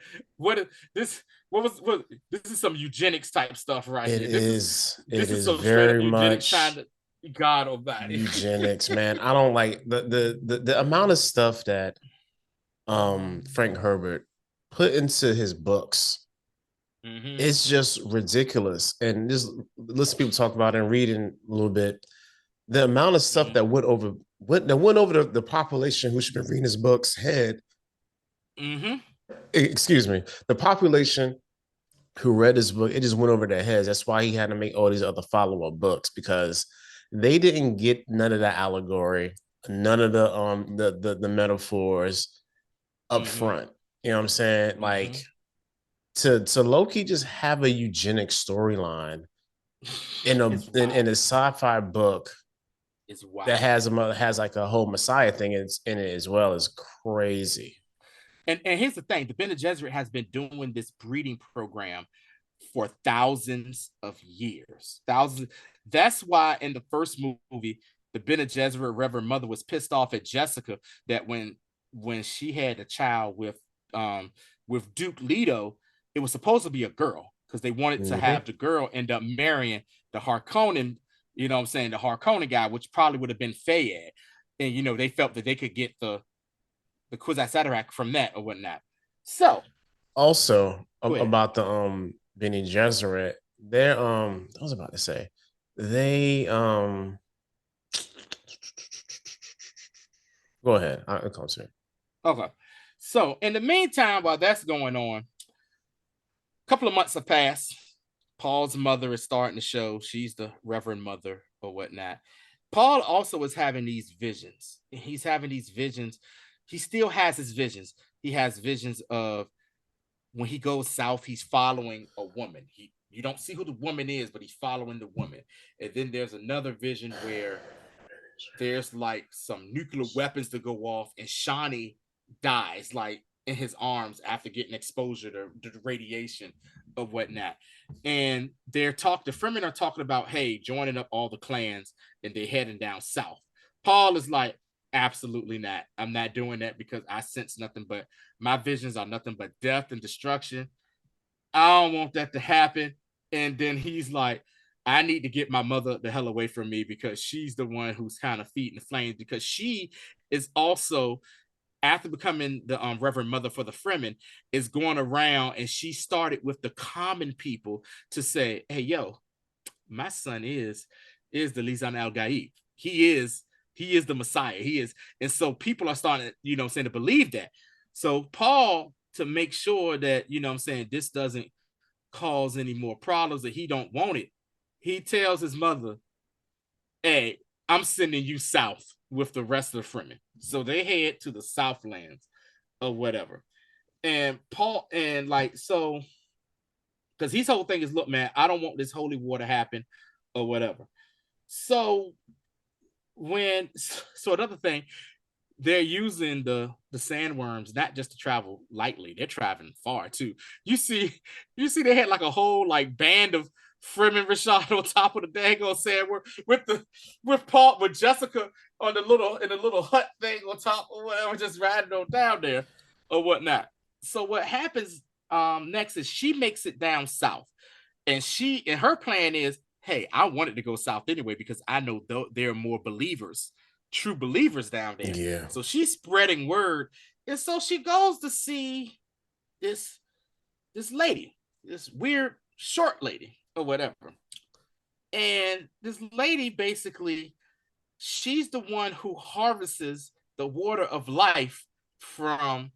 this? What? This is some eugenics type stuff right It here. This is is. It this is is some straight up very eugenics trying much to God Almighty. eugenics, man. I don't like the amount of stuff that Frank Herbert put into his books. Mm-hmm. It's just ridiculous. And just listen to people talk about it and reading a little bit. The amount of stuff Mm-hmm. that went over the population who should be reading his books head. Mm-hmm. Excuse me, the population who read his book, it just went over their heads. That's why he had to make all these other follow-up books because they didn't get none of the allegory, none of the metaphors up Mm-hmm. front. You know what I'm saying? Mm-hmm. Like to Loki just have a eugenic storyline in It's wild. in a sci-fi book It's that wild. has like a whole Messiah thing in it as well is crazy. And here's the thing: the Bene Gesserit has been doing this breeding program for thousands of years. Thousands. That's why in the first movie, the Bene Gesserit Reverend Mother was pissed off at Jessica that when she had a child with Duke Leto, it was supposed to be a girl because they wanted to have the girl end up marrying the Harkonnen, you know what I'm saying, the Harkonnen guy, which probably would have been Fayed. And you know, they felt that they could get the Kwisatz Haderach from that or whatnot. So also go ahead. about the Bene Gesserit, they're I was about to say they go ahead. It comes here. Okay. So in the meantime, while that's going on, a couple of months have passed. Paul's mother is starting to show. She's the Reverend Mother or whatnot. Paul also is having these visions. He's having these visions. He still has his visions. He has visions of when he goes south, he's following a woman. You don't see who the woman is, but he's following the woman. And then there's another vision where there's like some nuclear weapons to go off, and Shawnee dies like in his arms after getting exposure to the radiation or whatnot. And the Fremen are talking about, hey, joining up all the clans and they're heading down south. Paul is like, absolutely not. I'm not doing that because I sense nothing but my visions are nothing but death and destruction. I don't want that to happen. And then he's like, I need to get my mother the hell away from me because she's the one who's kind of feeding the flames, because she is also, after becoming the Reverend Mother for the Fremen, is going around, and she started with the common people to say, hey, yo, my son is the Lisan Al Gaib. He is the Messiah. He is. And so people are starting, you know, saying to believe that. So Paul, to make sure that, you know what I'm saying, this doesn't cause any more problems, that he don't want it, he tells his mother, hey, I'm sending you south with the rest of the Fremen. So they head to the Southlands or whatever. And Paul, and like, so, because his whole thing is, look, man, I don't want this holy war to happen or whatever. So another thing, they're using the sandworms not just to travel lightly, they're traveling far too. You see they had like a whole like band of Fremen Rashad on top of the daggone sandworm with Jessica on the little hut thing on top or whatever, just riding on down there or whatnot. So what happens next is she makes it down south, and her plan is, hey, I wanted to go south anyway because I know there are more believers, true believers down there. Yeah. So she's spreading word. And so she goes to see this lady, this weird short lady or whatever. And this lady, basically, she's the one who harvests the water of life from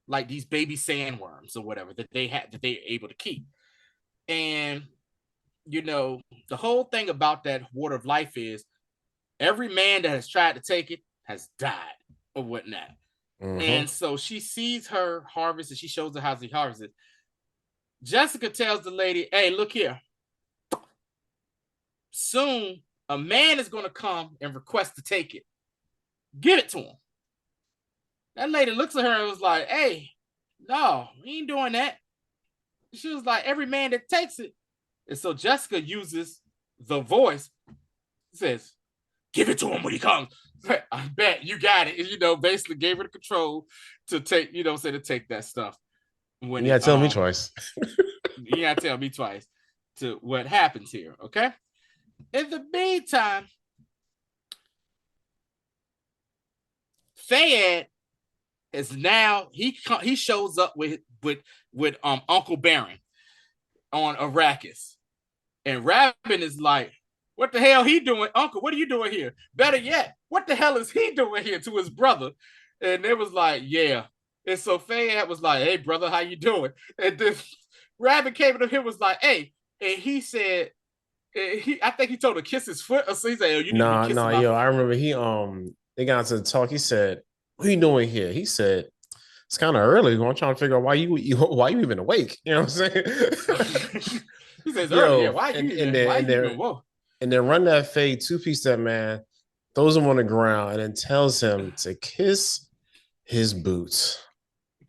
like these baby sandworms or whatever that they're able to keep. And you know, the whole thing about that water of life is every man that has tried to take it has died or whatnot. And so she sees her harvest and she shows her how to harvest it. Jessica tells the lady, hey, look here. Soon a man is going to come and request to take it. Give it to him. That lady looks at her and was like, hey, no, we ain't doing that. She was like, every man that takes it. And so Jessica uses the voice, says, give it to him when he comes. I bet you got it. And, you know, basically gave her the control to take, you know, say to take that stuff. When you gotta tell me twice. You gotta tell me twice to what happens here, okay? In the meantime, Fayed is now he shows up with Uncle Baron on Arrakis. And Rabin is like, what the hell he doing? Uncle, what are you doing here? Better yet, what the hell is he doing here, to his brother? And it was like, yeah. And so Fayed was like, hey, brother, how you doing? And then Rabin came to him, was like, hey. And he said, I think he told him to kiss his foot. Or so he said, oh, you need to be kissing my yo, foot. I remember they got into the talk. He said, what are you doing here? He said, it's kind of early. I'm trying to figure out why you even awake. You know what I'm saying? He says, early, yeah, Yo, why you even whoa? And then run that fade, two-piece that man, throws him on the ground, and then tells him to kiss his boots.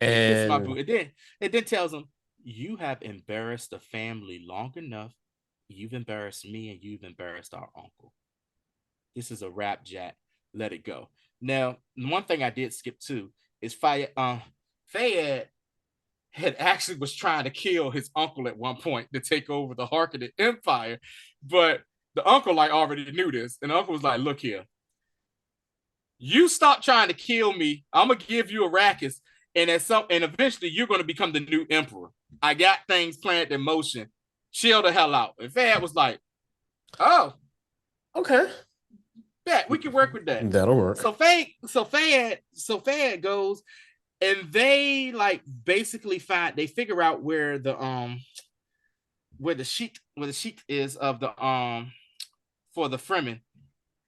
And kiss my boot. And And then tells him, You have embarrassed the family long enough. You've embarrassed me and you've embarrassed our uncle. This is a rap, Jack. Let it go. Now, one thing I did skip too is Fayed had actually was trying to kill his uncle at one point to take over the Harkonnen Empire, but the uncle like already knew this, and the uncle was like, "Look here, you stop trying to kill me. I'm gonna give you Arrakis, and eventually you're gonna become the new emperor. I got things planned in motion. Chill the hell out." And Fayed was like, "Oh, Okay. bet we can work with that." That'll work. So Fayed goes, and they like basically they figure out where the sheet is of the for the Fremen,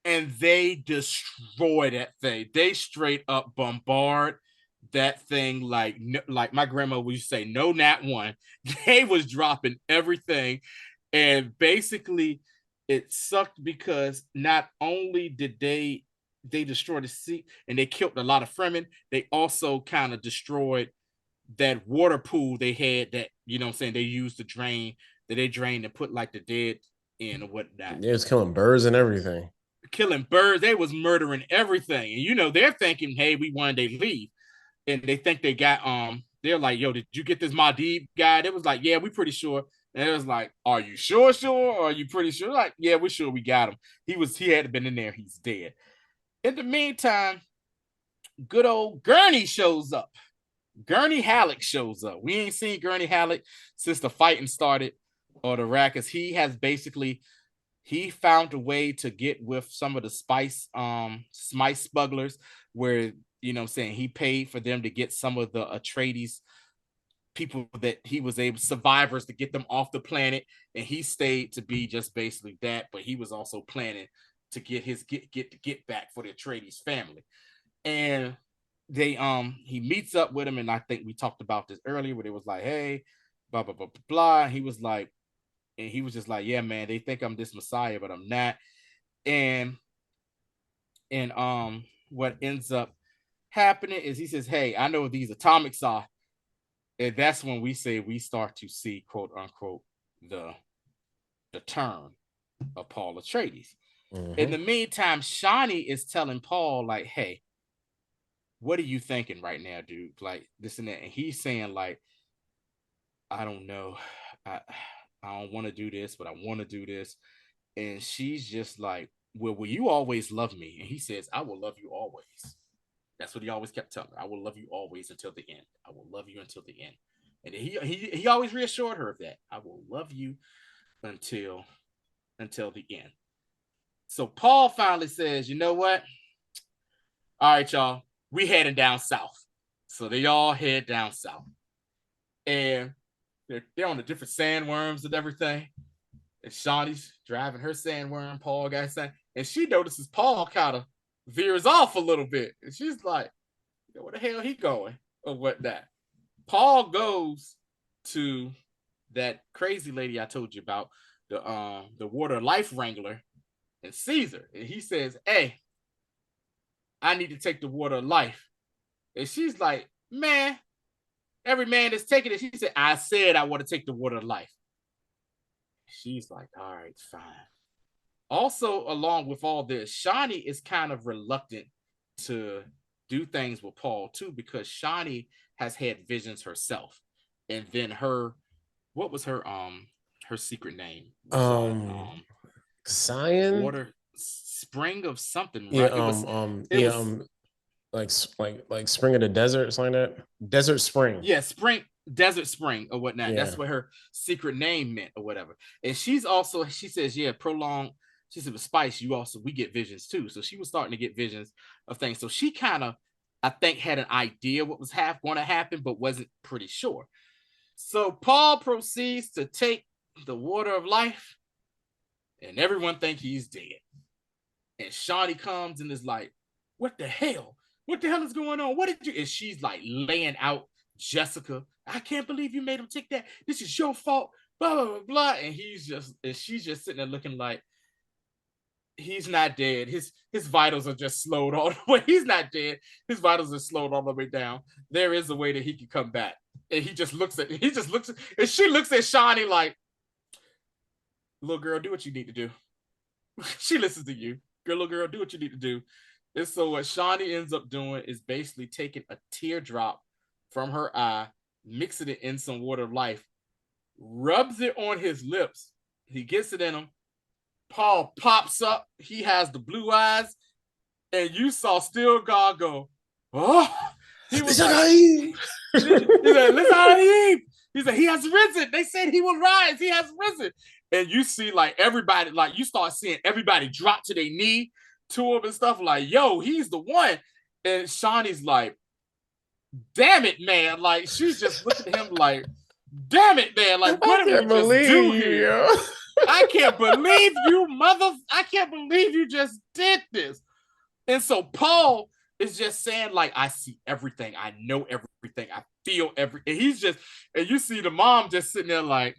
and they destroy that thing. They straight up bombard that thing like my grandma would say, no, not one. They was dropping everything, and basically it sucked because not only did they destroy the sea and they killed a lot of Fremen, they also kind of destroyed that water pool they had that, you know what I'm saying, they used to drain, that they drained and put like the dead in or whatnot. Yeah, it's killing birds and everything. Killing birds, they was murdering everything. And you know, they're thinking, hey, we won, they leave. And they think they got they're like, yo, did you get this Mahdi guy? It was like, yeah, we pretty sure. And it was like, are you sure? Or are you pretty sure? Like, yeah, we're sure we got him. He had been in there, he's dead. In the meantime, good old Gurney shows up. Gurney Halleck shows up. We ain't seen Gurney Halleck since the fighting started or the Rackets. He found a way to get with some of the spice smugglers where, you know what I'm saying, he paid for them to get some of the Atreides people that he was able, survivors, to get them off the planet, and he stayed to be just basically that, but he was also planning to get back for the Atreides family. And he meets up with him, and I think we talked about this earlier where it was like, hey, blah blah blah blah blah. And he was like, and he was just like, yeah, man, they think I'm this messiah, but I'm not. And what ends up happening is he says, hey, I know what these atomics are. And that's when we start to see, quote unquote, the turn of Paul Atreides. In the meantime, Shawnee is telling Paul, like, hey, what are you thinking right now, dude? Like this and that. And he's saying, like, I don't know. I don't want to do this, but I want to do this. And she's just like, well, will you always love me? And he says, I will love you always. That's what he always kept telling her. I will love you always until the end. I will love you until the end. And he always reassured her of that. I will love you until the end. So Paul finally says, you know what? All right, y'all, we heading down south. So they all head down south. And they're on the different sandworms and everything. And Shawnee's driving her sandworm, Paul got sand, and she notices Paul kind of veers off a little bit. And she's like, where the hell he going? Or whatnot. Paul goes to that crazy lady I told you about, the water life wrangler, and sees her. And he says, hey, I need to take the water of life. And she's like, man, every man that's taking it. She said, I said I want to take the water of life. She's like, all right, fine. Also, along with all this, Shawnee is kind of reluctant to do things with Paul too, because Shawnee has had visions herself. And then what was her secret name? Cyan. Water spring of something, Yeah. right? It was Like Spring of the Desert, something like that. Desert Spring. Yeah, spring, desert spring or whatnot. Yeah. That's what her secret name meant or whatever. And she says, yeah, prolong. She said, with Spice, we get visions too. So she was starting to get visions of things. So she kind of, I think, had an idea what was going to happen, but wasn't pretty sure. So Paul proceeds to take the water of life, and everyone think he's dead. And Shawnee comes and is like, what the hell? What the hell is going on? What did you? And she's like laying out Jessica. I can't believe you made him take that. This is your fault. Blah blah blah blah. And she's just sitting there looking like, he's not dead. His vitals are just slowed all the way. He's not dead. His vitals are slowed all the way down. There is a way that he can come back. And he just looks at, and she looks at Shawnee like, little girl, do what you need to do. She listens to you. Little girl, do what you need to do. And so what Shawnee ends up doing is basically taking a teardrop from her eye, mixing it in some water of life, rubs it on his lips. He gets it in him. Paul pops up. He has the blue eyes. And you saw Stilgar go, oh. He was like, he said, listen, he said, he has risen. They said he will rise. He has risen. And you see like everybody, like you start seeing everybody drop to their knee to him and stuff like, yo, he's the one. And Shawnee's like, damn it, man. Like she's just looking at him like, damn it, man. Like, what did we just do here? I can't believe you, I can't believe you just did this. And so Paul is just saying, like, I see everything. I know everything. I feel everything. And he's just, and you see the mom just sitting there like,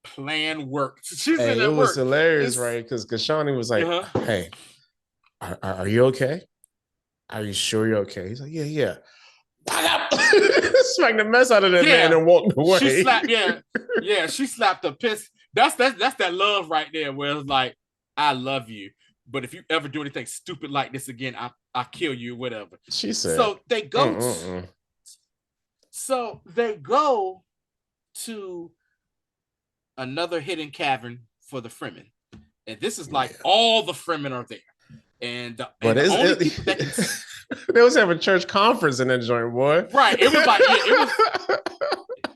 plan worked. She's in it was hilarious, right? Because Shawnee was like, hey, are you okay? Are you sure you're okay? He's like, yeah. Smacked the mess out of that man and walked away. She slapped, she slapped the piss. That's that love right there, where it's like, I love you, but if you ever do anything stupid like this again, I'll kill you, whatever. She said. So they go. So they go to another hidden cavern for the Fremen, and this is like all the Fremen are there, and they was having church conference in that joint, boy. Right? It was like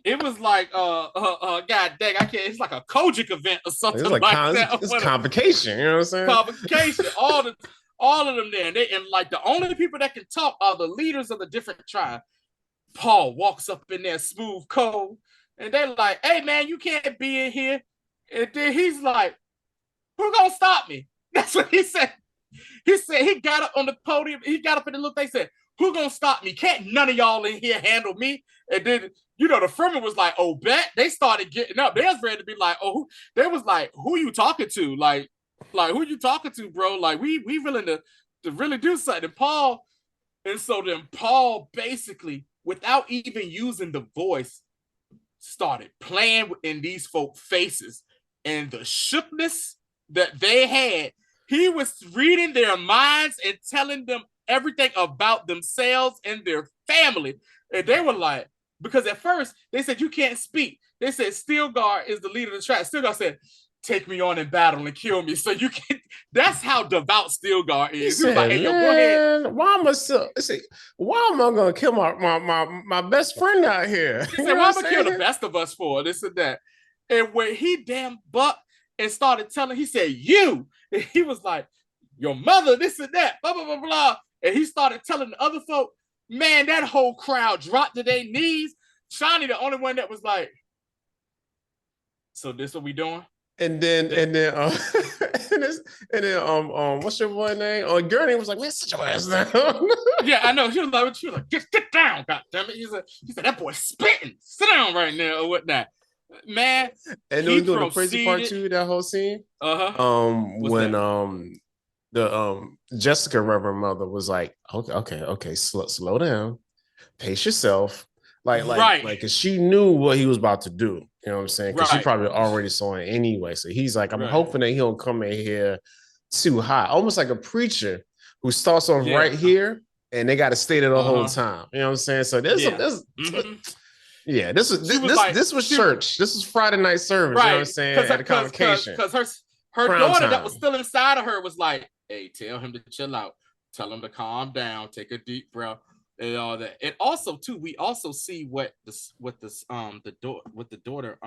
it was like god dang, I can't. It's like a Kojic event or something like that. It's convocation, you know what I'm saying? Convocation. All of them there, and like the only people that can talk are the leaders of the different tribes. Paul walks up in there, smooth, cold, and they're like, "Hey, man, you can't be in here." And then he's like, "Who gonna stop me?" That's what he said. He said he got up on the podium. He got up in the look. They said, "Who gonna stop me? Can't none of y'all in here handle me?" And then the Fremen was like, "Oh, bet." They started getting up. They was ready to be like, "Oh," they was like, "Who you talking to? Like who you talking to, bro? Like we willing to really do something." And so then Paul basically, without even using the voice, started playing in these folk faces, and the shookness that they had, he was reading their minds and telling them everything about themselves and their family. And they were like, because at first they said, you can't speak. They said, Stilgar is the leader of the tribe. Stilgar said, take me on in battle and kill me. So you can. That's how devout Stilgar is. He was like, hey, yo, go ahead. Why am I gonna kill my best friend out here? He said, why am I kill the best of us for this and that? And when he damn bucked and started telling, he said, you. And he was like, your mother, this and that, blah, blah, blah, blah. And he started telling the other folk, man, that whole crowd dropped to their knees. Shawnee, the only one that was like, so this what we doing? And then what's your boy name? Oh, Gurney was like, man, sit your ass down. Yeah, I know. She was like, get down, goddammit. He said, that boy spitting. Sit down right now or whatnot. Man. And then we doing the crazy part too, that whole scene. When the Jessica Reverend Mother was like, okay, slow down, pace yourself. Like, cause she knew what he was about to do. You know what I'm saying? Because she probably already saw it anyway. So he's like, I'm hoping that he don't come in here too high, almost like a preacher who starts off right here, and they got to stay there the whole time. You know what I'm saying? So this was church. This was Friday night service. You know what I'm saying? At a convocation. Because her daughter that was still inside of her was like, hey, tell him to chill out. Tell him to calm down. Take a deep breath. And all that. And also too, we also see what the daughter,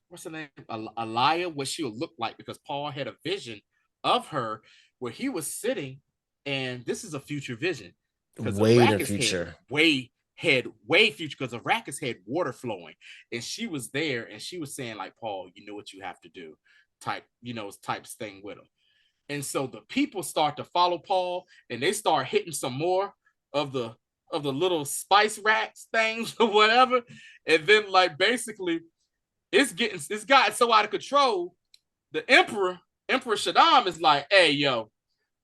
what's her name? Aliyah, what she'll look like, because Paul had a vision of her where he was sitting, and this is a future vision. Way in the future. Way future, because Arrakis had water flowing, and she was there, and she was saying like, Paul, you know what you have to do, type thing with him. And so the people start to follow Paul, and they start hitting some more of the little spice racks things or whatever. And then like basically it's gotten so out of control. The emperor Emperor Shaddam is like, hey, yo,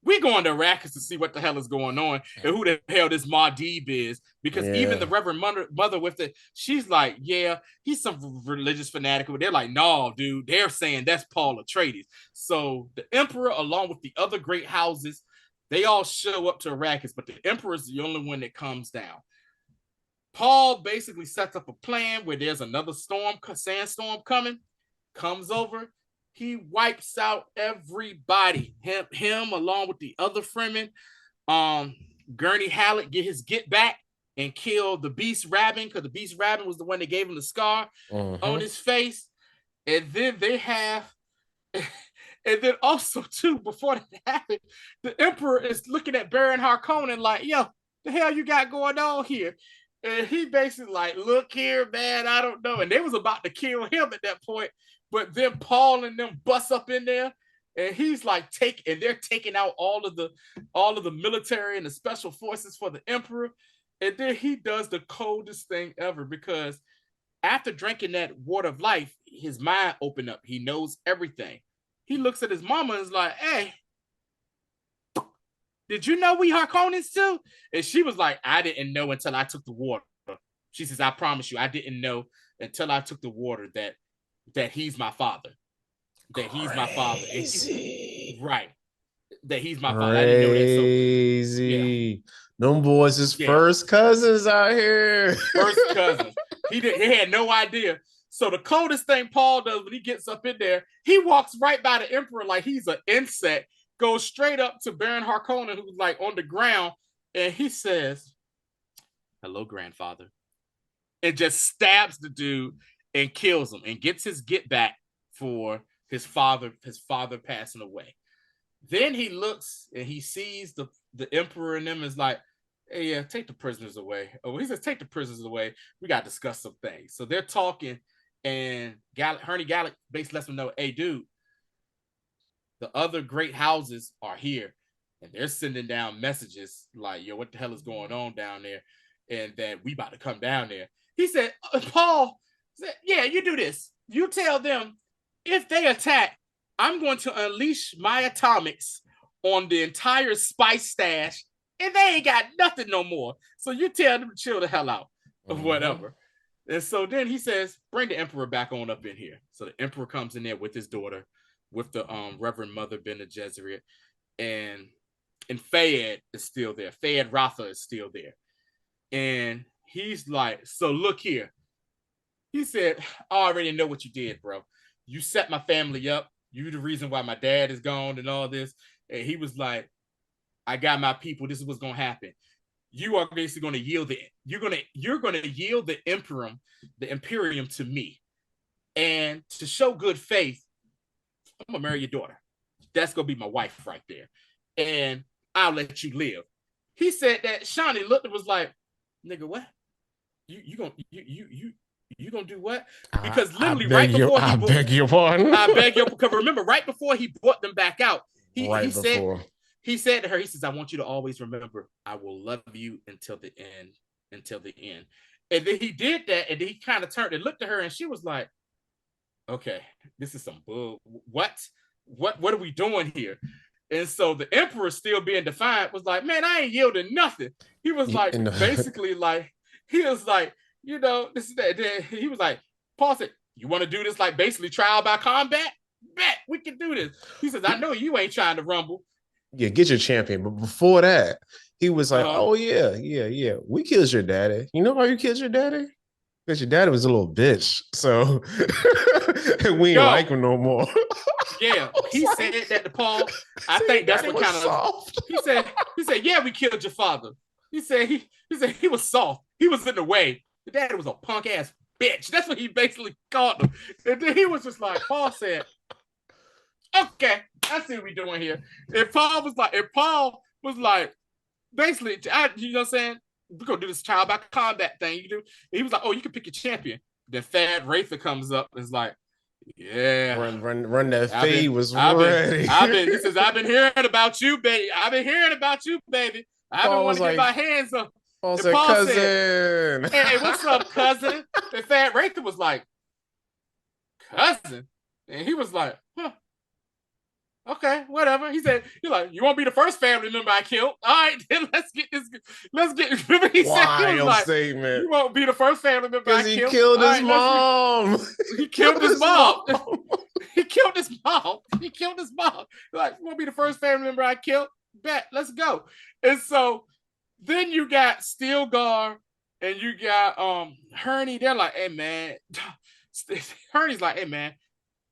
we going to Arrakis to see what the hell is going on and who the hell this Mahdi is. Because even the Yeah. Reverend Mother with it, she's like, yeah, he's some religious fanatic. But they're like, no, dude, they're saying that's Paul Atreides. So the Emperor, along with the other great houses, they all show up to Arrakis, but the Emperor is the only one that comes down. Paul basically sets up a plan where there's another sandstorm coming, comes over, he wipes out everybody. Him along with the other Fremen. Gurney Halleck get back and kill the Beast Rabbin, because the Beast Rabbin was the one that gave him the scar on his face. And then they have, and then also too, before that happened, the Emperor is looking at Baron Harkonnen like, yo, the hell you got going on here? And he basically like, look here, man, I don't know. And they was about to kill him at that point. But then Paul and them bust up in there, and he's like they're taking out all of the military and the special forces for the Emperor. And then he does the coldest thing ever, because after drinking that water of life, his mind opened up. He knows everything. He looks at his mama and is like, hey, did you know we Harkonnens too? And she was like, I didn't know until I took the water. She says, I promise you, I didn't know until I took the water that he's my father. That he's my father. Right. That he's my father. I didn't know that. So Crazy. Them boys is yeah. first cousins out here. First cousins. He had no idea. So the coldest thing Paul does when he gets up in there, he walks right by the Emperor like he's an insect, goes straight up to Baron Harkonnen, who's like on the ground, and he says, hello, grandfather. And just stabs the dude and kills him and gets his get back for his father passing away. Then he looks and he sees the Emperor and them is like, hey, yeah, take the prisoners away. Oh, he says, take the prisoners away. We got to discuss some things. So they're talking, and Herney Gallic basically lets them know, hey, dude, the other great houses are here, and they're sending down messages like, yo, what the hell is going on down there? And that we about to come down there. He said, Paul said, yeah, you do this. You tell them if they attack, I'm going to unleash my atomics on the entire spice stash, and they ain't got nothing no more. So you tell them to chill the hell out of whatever. And so then he says, bring the Emperor back on up in here. So the Emperor comes in there with his daughter, with the Reverend Mother Bene Gesserit, and Fayed is still there. Fayed Ratha is still there. And he's like, so look here. He said, I already know what you did, bro. You set my family up. You the reason why my dad is gone and all this. And he was like, I got my people. This is what's gonna happen. You are basically gonna yield you're gonna yield the Imperium to me. And to show good faith, I'm gonna marry your daughter. That's gonna be my wife right there. And I'll let you live. He said that Shawnee looked and was like, nigga, what? You gonna do what? Because literally right before I beg your pardon. I beg your, because remember, right before he brought them back out, he said to her, he says, I want you to always remember, I will love you until the end. And then he did that, and then he kind of turned and looked at her, and she was like, okay, this is some bull. What are we doing here? And so the Emperor, still being defiant, was like, man, I ain't yielding nothing. He was like, basically like, he was like, you know, this is that. Then he was like, Paul said, you want to do this like basically trial by combat? Bet we can do this. He says, I know you ain't trying to rumble. Yeah, get your champion. But before that, he was like, oh, yeah. We killed your daddy. You know why you killed your daddy? Because your daddy was a little bitch. So we ain't like him no more. Yeah, he said that to Paul. I think that's what kind of soft. He said, yeah, we killed your father. He said he was soft. He was in the way. The daddy was a punk ass bitch. That's what he basically called him. And then he was just like, Paul said, okay, I see what we're doing here. And Paul was like, basically, you know what I'm saying? We're gonna do this child by combat thing. You do. And he was like, oh, you can pick your champion. Then Thad Rather comes up and is like, yeah, run that fade was ready. He says, I've been hearing about you, baby. I've been wanting to get my hands up. Paul said, cousin. Said, hey, what's up, cousin? And Thad Rather was like, cousin? And he was like, huh. Okay, whatever. He said, "You're like, you won't be the first family member I killed. All right, then let's get this. Let's get." Remember, he said he was Wild like, statement. "You won't be the first family member I Because he killed. killed All his right, let's." mom. He He killed killed his his mom. mom. He killed his mom. He killed his mom. Like, you won't be the first family member I killed. Bet, let's go. And so then you got Stilgar and you got Herney. They're like, hey man. Herney's like, hey man,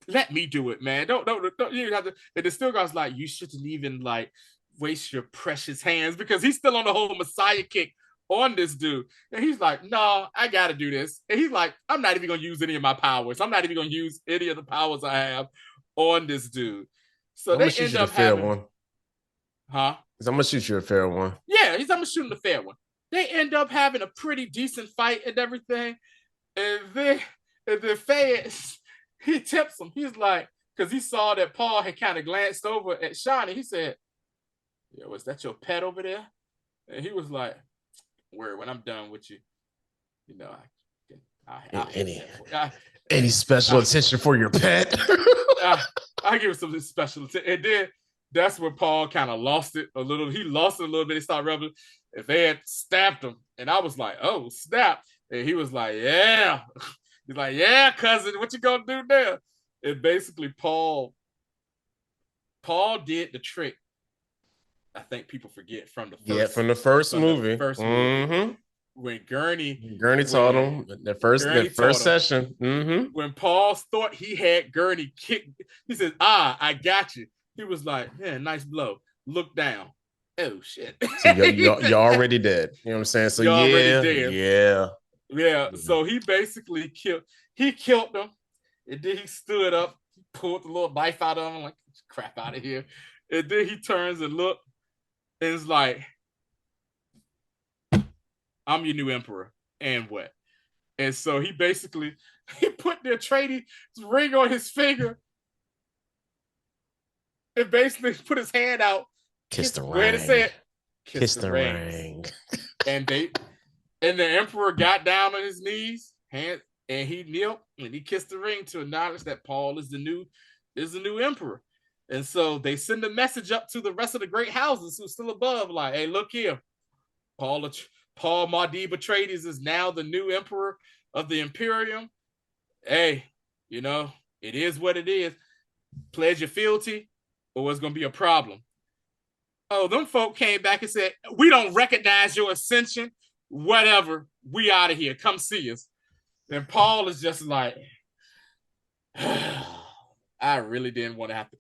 let me do it, man. Don't you have to. And the Stilgar's like, you shouldn't even like waste your precious hands because he's still on the whole Messiah kick on this dude. And he's like, no, I gotta do this. And he's like, I'm not even gonna use any of my powers. I'm not even gonna use any of the powers I have on this dude. So I'm gonna they shoot end you the up fair having, one. huh? I'm gonna shoot you a fair one. Yeah, he's I'm gonna shoot him the fair one. They end up having a pretty decent fight and everything. And then Fayed, he tips him. He's like, because he saw that Paul had kind of glanced over at Shawnee. He said, "Yo, was that your pet over there?" And he was like, "Word, when I'm done with you, you know, I'll Any special attention for your pet?" I give him some special attention. And then that's where Paul kind of lost it a little. He lost it a little bit. He started rubbing. If they had stabbed him, and I was like, "Oh snap!" And he was like, "Yeah." He's like, "Yeah, cousin, what you gonna do there?" And basically, Paul did the trick. I think people forget from the first, from the first movie. movie when Gurney taught him the first session. When Paul thought he had Gurney kicked, he said, I got you. He was like, yeah, nice blow. Look down. Oh shit. So you already dead. You know what I'm saying? So you're already dead. Yeah. So he basically killed them. And then he stood up, pulled the little knife out of him, like, crap out of here. And then he turns and look, and it's like, I'm your new emperor. And what? And so he basically he put the Atreides ring on his finger and basically put his hand out, kissed the ring. Where to say it? Kiss the ring. And the emperor got down on his knees, and he kneeled and he kissed the ring to acknowledge that Paul is the new emperor. And so they send a message up to the rest of the great houses who's still above, like, hey, look here, Paul Mahdi Atreides is now the new emperor of the Imperium. Hey, it is what it is. Pledge your fealty, or it's gonna be a problem. Oh, them folk came back and said, we don't recognize your ascension. Whatever, we out of here. Come see us. And Paul is just like, I really didn't want to have to.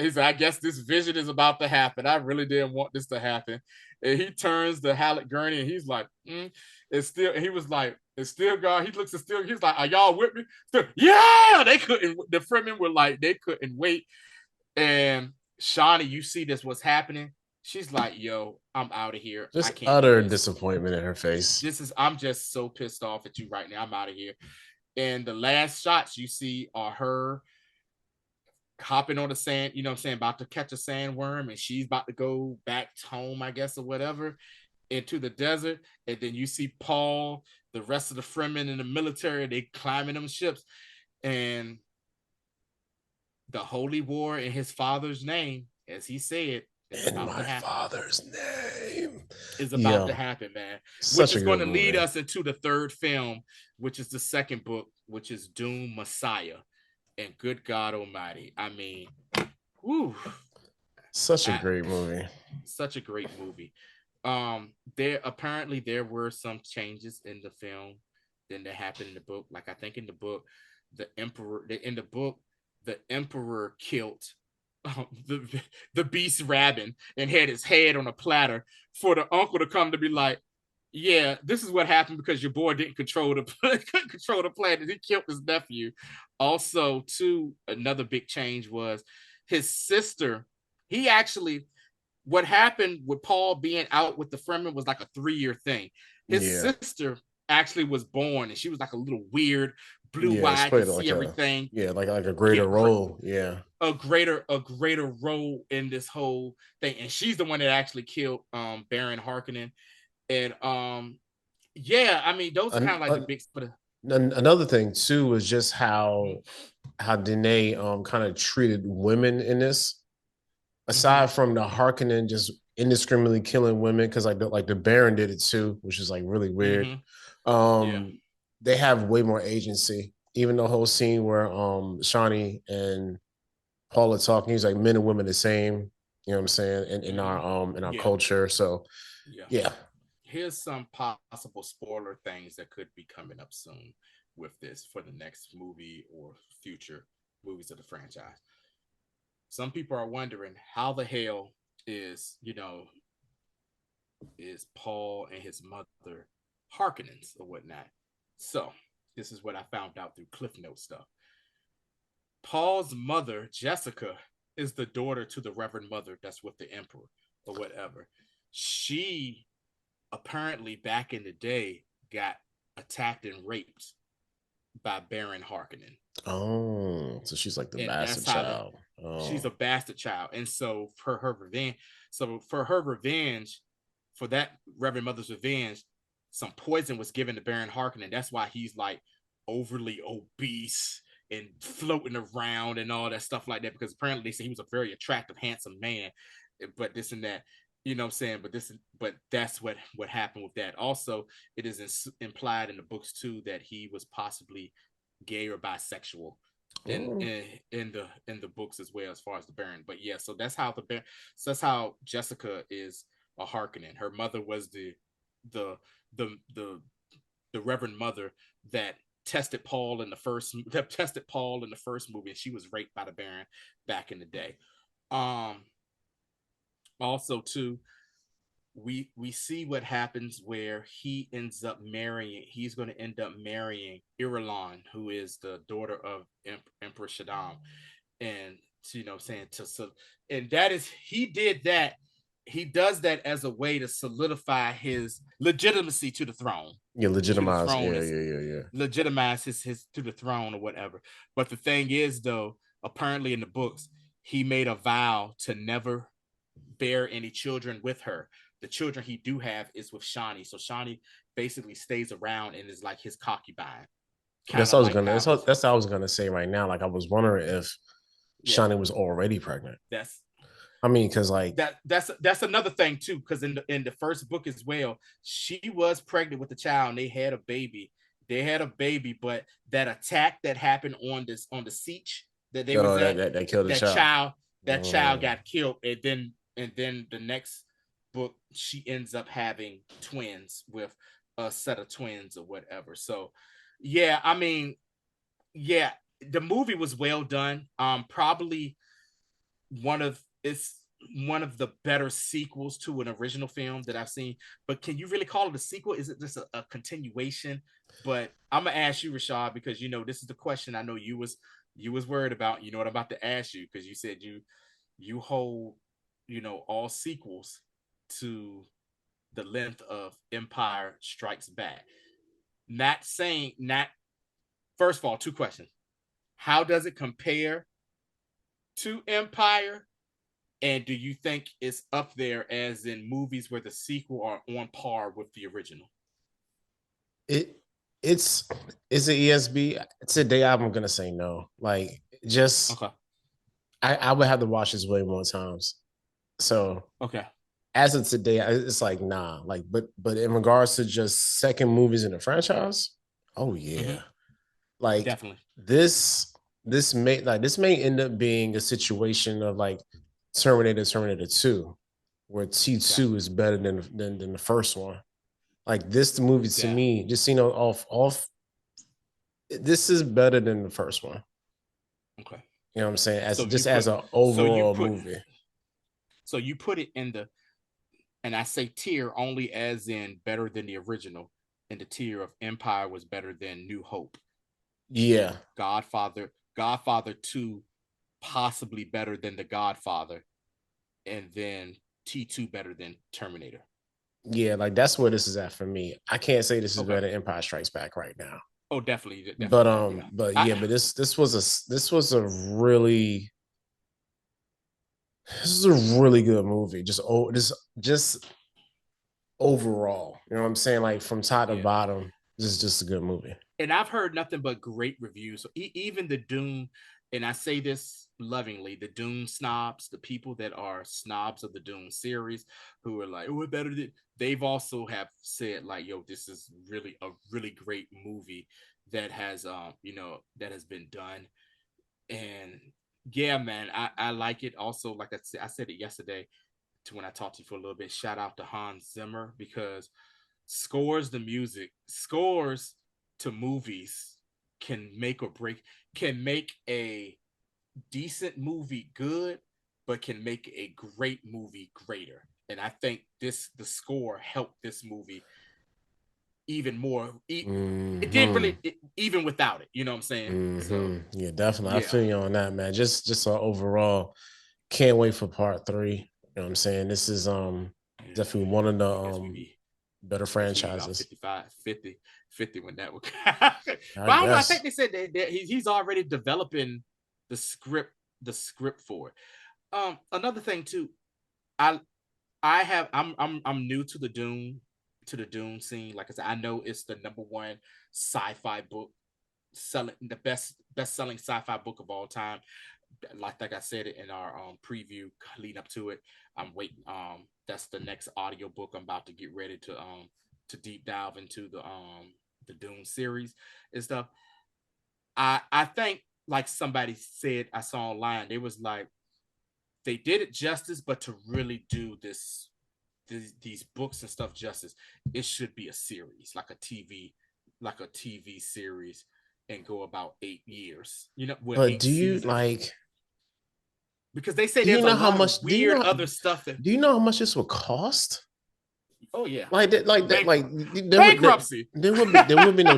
He said, I guess this vision is about to happen. I really didn't want this to happen. And he turns to Halleck Gurney and he's like, it's still, he was like, it's still God. He looks at still, he's like, are y'all with me? Still, yeah, they couldn't, the Fremen were like, they couldn't wait. And Shawnee, you see this, what's happening? She's like, yo, I'm out of here. Just I can't utter disappointment in her face. I'm just so pissed off at you right now. I'm out of here. And the last shots you see are her hopping on the sand, you know what I'm saying, about to catch a sandworm, and she's about to go back home, I guess, or whatever, into the desert. And then you see Paul, the rest of the Fremen in the military, they climbing them ships. And the holy war in his father's name, as he said, in my father's name is about to happen, man. Which is going to lead us into the third film, which is the second book, which is Dune Messiah. And good God Almighty, I mean, whew, such a great movie. Such a great movie. There were some changes in the film than that happened in the book. Like I think in the book, the emperor killed the beast Rabin and had his head on a platter for the uncle to come to be like, yeah, this is what happened because your boy didn't control the planet. He killed his nephew. Also, too, another big change was his sister. He actually, what happened with Paul being out with the Fremen was like a 3-year thing. His sister actually was born, and she was like a little weird, blue-eyed, could see everything. Like a greater role. Yeah. A greater role in this whole thing. And she's the one that actually killed Baron Harkonnen. And I mean, those are kind of like the big. Another thing too was just how Danae kind of treated women in this. aside from the Harkonnen just indiscriminately killing women, because like the Baron did it too, which is like really weird. Yeah. Um, they have way more agency. Even the whole scene where Shawnee and Paul are talking, he's like men and women the same. You know what I'm saying? In our Yeah. culture. So Yeah. yeah. Here's some possible spoiler things that could be coming up soon with this for the next movie or future movies of the franchise. Some people are wondering how the hell is Paul and his mother Harkonnens or whatnot. So this is what I found out through Cliff Note stuff. Paul's mother, Jessica, is the daughter to the Reverend Mother that's with the Emperor or whatever. She apparently back in the day got attacked and raped by Baron Harkonnen. Oh, so she's like the And bastard that's how child. she's Oh, a bastard child. And so for her revenge, for that Reverend Mother's revenge, some poison was given to Baron Harkonnen. That's why he's like overly obese and floating around and all that stuff like that. Because apparently they say he was a very attractive, handsome man, but this and that. You know what I'm saying? But that's what happened with that. Also, it is implied in the books too that he was possibly gay or bisexual in oh. in in the books as well as far as the Baron. But yeah, so that's how Jessica is a Harkonnen. Her mother was the the the the Reverend Mother that tested Paul in the first movie, and she was raped by the Baron back in the day. Um, Also, too, we see what happens where he's going to end up marrying Irulan, who is the daughter of Emperor Shaddam, and saying and that is he does that as a way to solidify his legitimacy to the throne, Yeah, to the legitimize. throne Yeah, is yeah, yeah, yeah. legitimize his to the throne or whatever. But the thing is, though, apparently in the books he made a vow to never bear any children with her. The children he do have is with Shawnee. So Shawnee basically stays around and is like his concubine, kind That's what of I was like gonna. how That's what I was gonna say right now. Like I was wondering if yeah, Shawnee was already pregnant. that's I mean, because like, that's another thing too, because in the first book as well, she was pregnant with the child and they had a baby. They had a baby, but that attack that happened on the siege that they was oh, at, that killed the that child. child that child Mm. got killed, and then the next book she ends up having twins with a set of twins or whatever. So yeah, I mean, yeah, the movie was well done. Probably one of it's one of the better sequels to an original film that I've seen. But can you really call it a sequel? Is it just a continuation? But I'm gonna ask you, Rashad, because this is the question I know you was worried about. You know what I'm about to ask you because you said you hold all sequels to the length of Empire Strikes Back. Not saying not first of all, two questions. How does it compare to Empire? And do you think it's up there as in movies where the sequel are on par with the original? It it's it's an ESB. Today I'm gonna say no. Like just Okay. I would have to watch this way more times. So Okay. as of today, it's like nah. Like, but in regards to just second movies in the franchise, oh Mm-hmm. yeah. Like Definitely. this this may end up being a situation of like Terminator 2, where Okay. T2 is better than the first one. Like this movie to Yeah. me, just off, this is better than the first one. Okay. You know what I'm saying? As So you just as put an so you overall put movie. so you put it in the and I say tier only as in better than the original. In the tier of Empire was better than New Hope. Yeah. Godfather 2 possibly better than The Godfather, and then T2 better than Terminator. Yeah, like that's where this is at for me. I can't say this is Okay. better than Empire Strikes Back right now. Oh, definitely, But definitely not. Yeah. I this was a really this is a really good movie. Just overall. You know what I'm saying? Like from top to Yeah. bottom, this is just a good movie. And I've heard nothing but great reviews. So even the Dune, and I say this lovingly, the Dune snobs, the people that are snobs of the Dune series, who are like, oh, it better than, they've also have said like, yo, this is really a really great movie that has that has been done. And yeah, man, I like it. Also, like I said it yesterday to when I talked to you for a little bit. Shout out to Hans Zimmer, because scores to movies can make or break, can make a decent movie good, but can make a great movie greater. And I think the score helped this movie even more. It did Mm-hmm. really, even without it. You know what I'm saying? So Mm-hmm. Yeah, definitely. I yeah, feel you on that, man. Just overall, can't wait for part three. You know what I'm saying? This is definitely one of the better I guess we be about franchises. 55, 50, 50 when that would. I But I don't know. I think guess. they said that he's already developing the script, for it. Another thing too, I I'm new to the Dune scene. Like I said, I know it's the number one sci-fi book, selling the best selling sci-fi book of all time. Like I said it in our preview leading up to it. I'm waiting. That's the next audio book I'm about to get ready to deep dive into the Dune series and stuff. I think, like somebody said I saw online, they was like, they did it justice, but to really do these books and stuff justice, it should be a series, like a TV series, and go about 8 years, with But 8 seasons, because they say do you there's a know how lot of much weird other stuff that. do you know how much this would cost? Oh yeah, Like that, like that, like bankruptcy, there would be no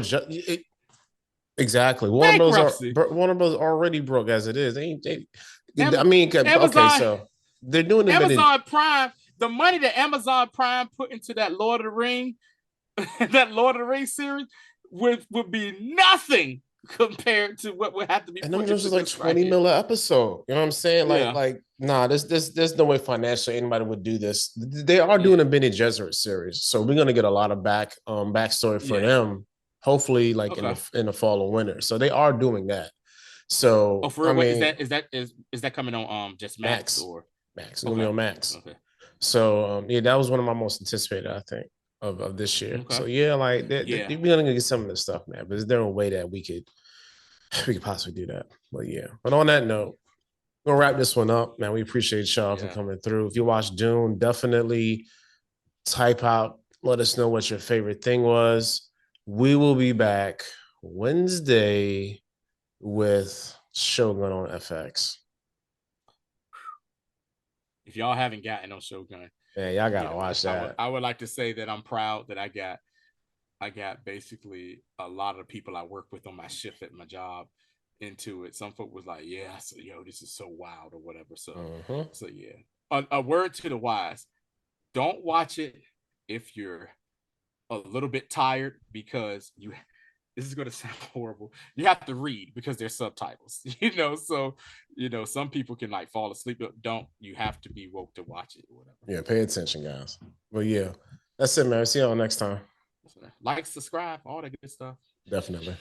exactly. bankruptcy. Warner Bros already broke as it is. I Am- mean, okay, Amazon, so they're doing a bit in Amazon Prime, the money that Amazon Prime put into that Lord of the Ring, that Lord of the Rings series, would be nothing compared to what would have to be and them put just into is like this right 20 here. mil an episode. You know what I'm saying? Yeah, Nah, there's no way financially anybody would do this. They are doing yeah, a Bene Gesserit series, so we're gonna get a lot of backstory for yeah. them. Hopefully, like Okay. in the fall or winter. So they are doing that. Oh, So for I real? Wait, is mean, that coming on just Max Max, or? Max, it's gonna be Okay, on Max. okay, So yeah, that was one of my most anticipated, I think, of this year. okay. So yeah, like Yeah. we're gonna get some of this stuff, man. But is there a way that we could possibly do that? But yeah. But on that note, we'll wrap this one up, man. We appreciate y'all for Yeah. coming through. If you watch Dune, definitely type out, let us know what your favorite thing was. We will be back Wednesday with Shogun on FX. If y'all haven't gotten on Shogun, Man, y'all get gotta them, man. watch I would that. I would like to say that I'm proud that I got basically a lot of the people I work with on my shift at my job into it. Some folk was like, "Yeah, so, yo, this is so wild" or whatever. So, Uh-huh. so yeah. A word to the wise: don't watch it if you're a little bit tired, because you. This is going to sound horrible. You have to read because there's subtitles, So, some people can like fall asleep. But don't. You have to be woke to watch it or whatever. Yeah, pay attention, guys. But yeah, that's it, man. See y'all next time. Like, subscribe, all that good stuff. Definitely.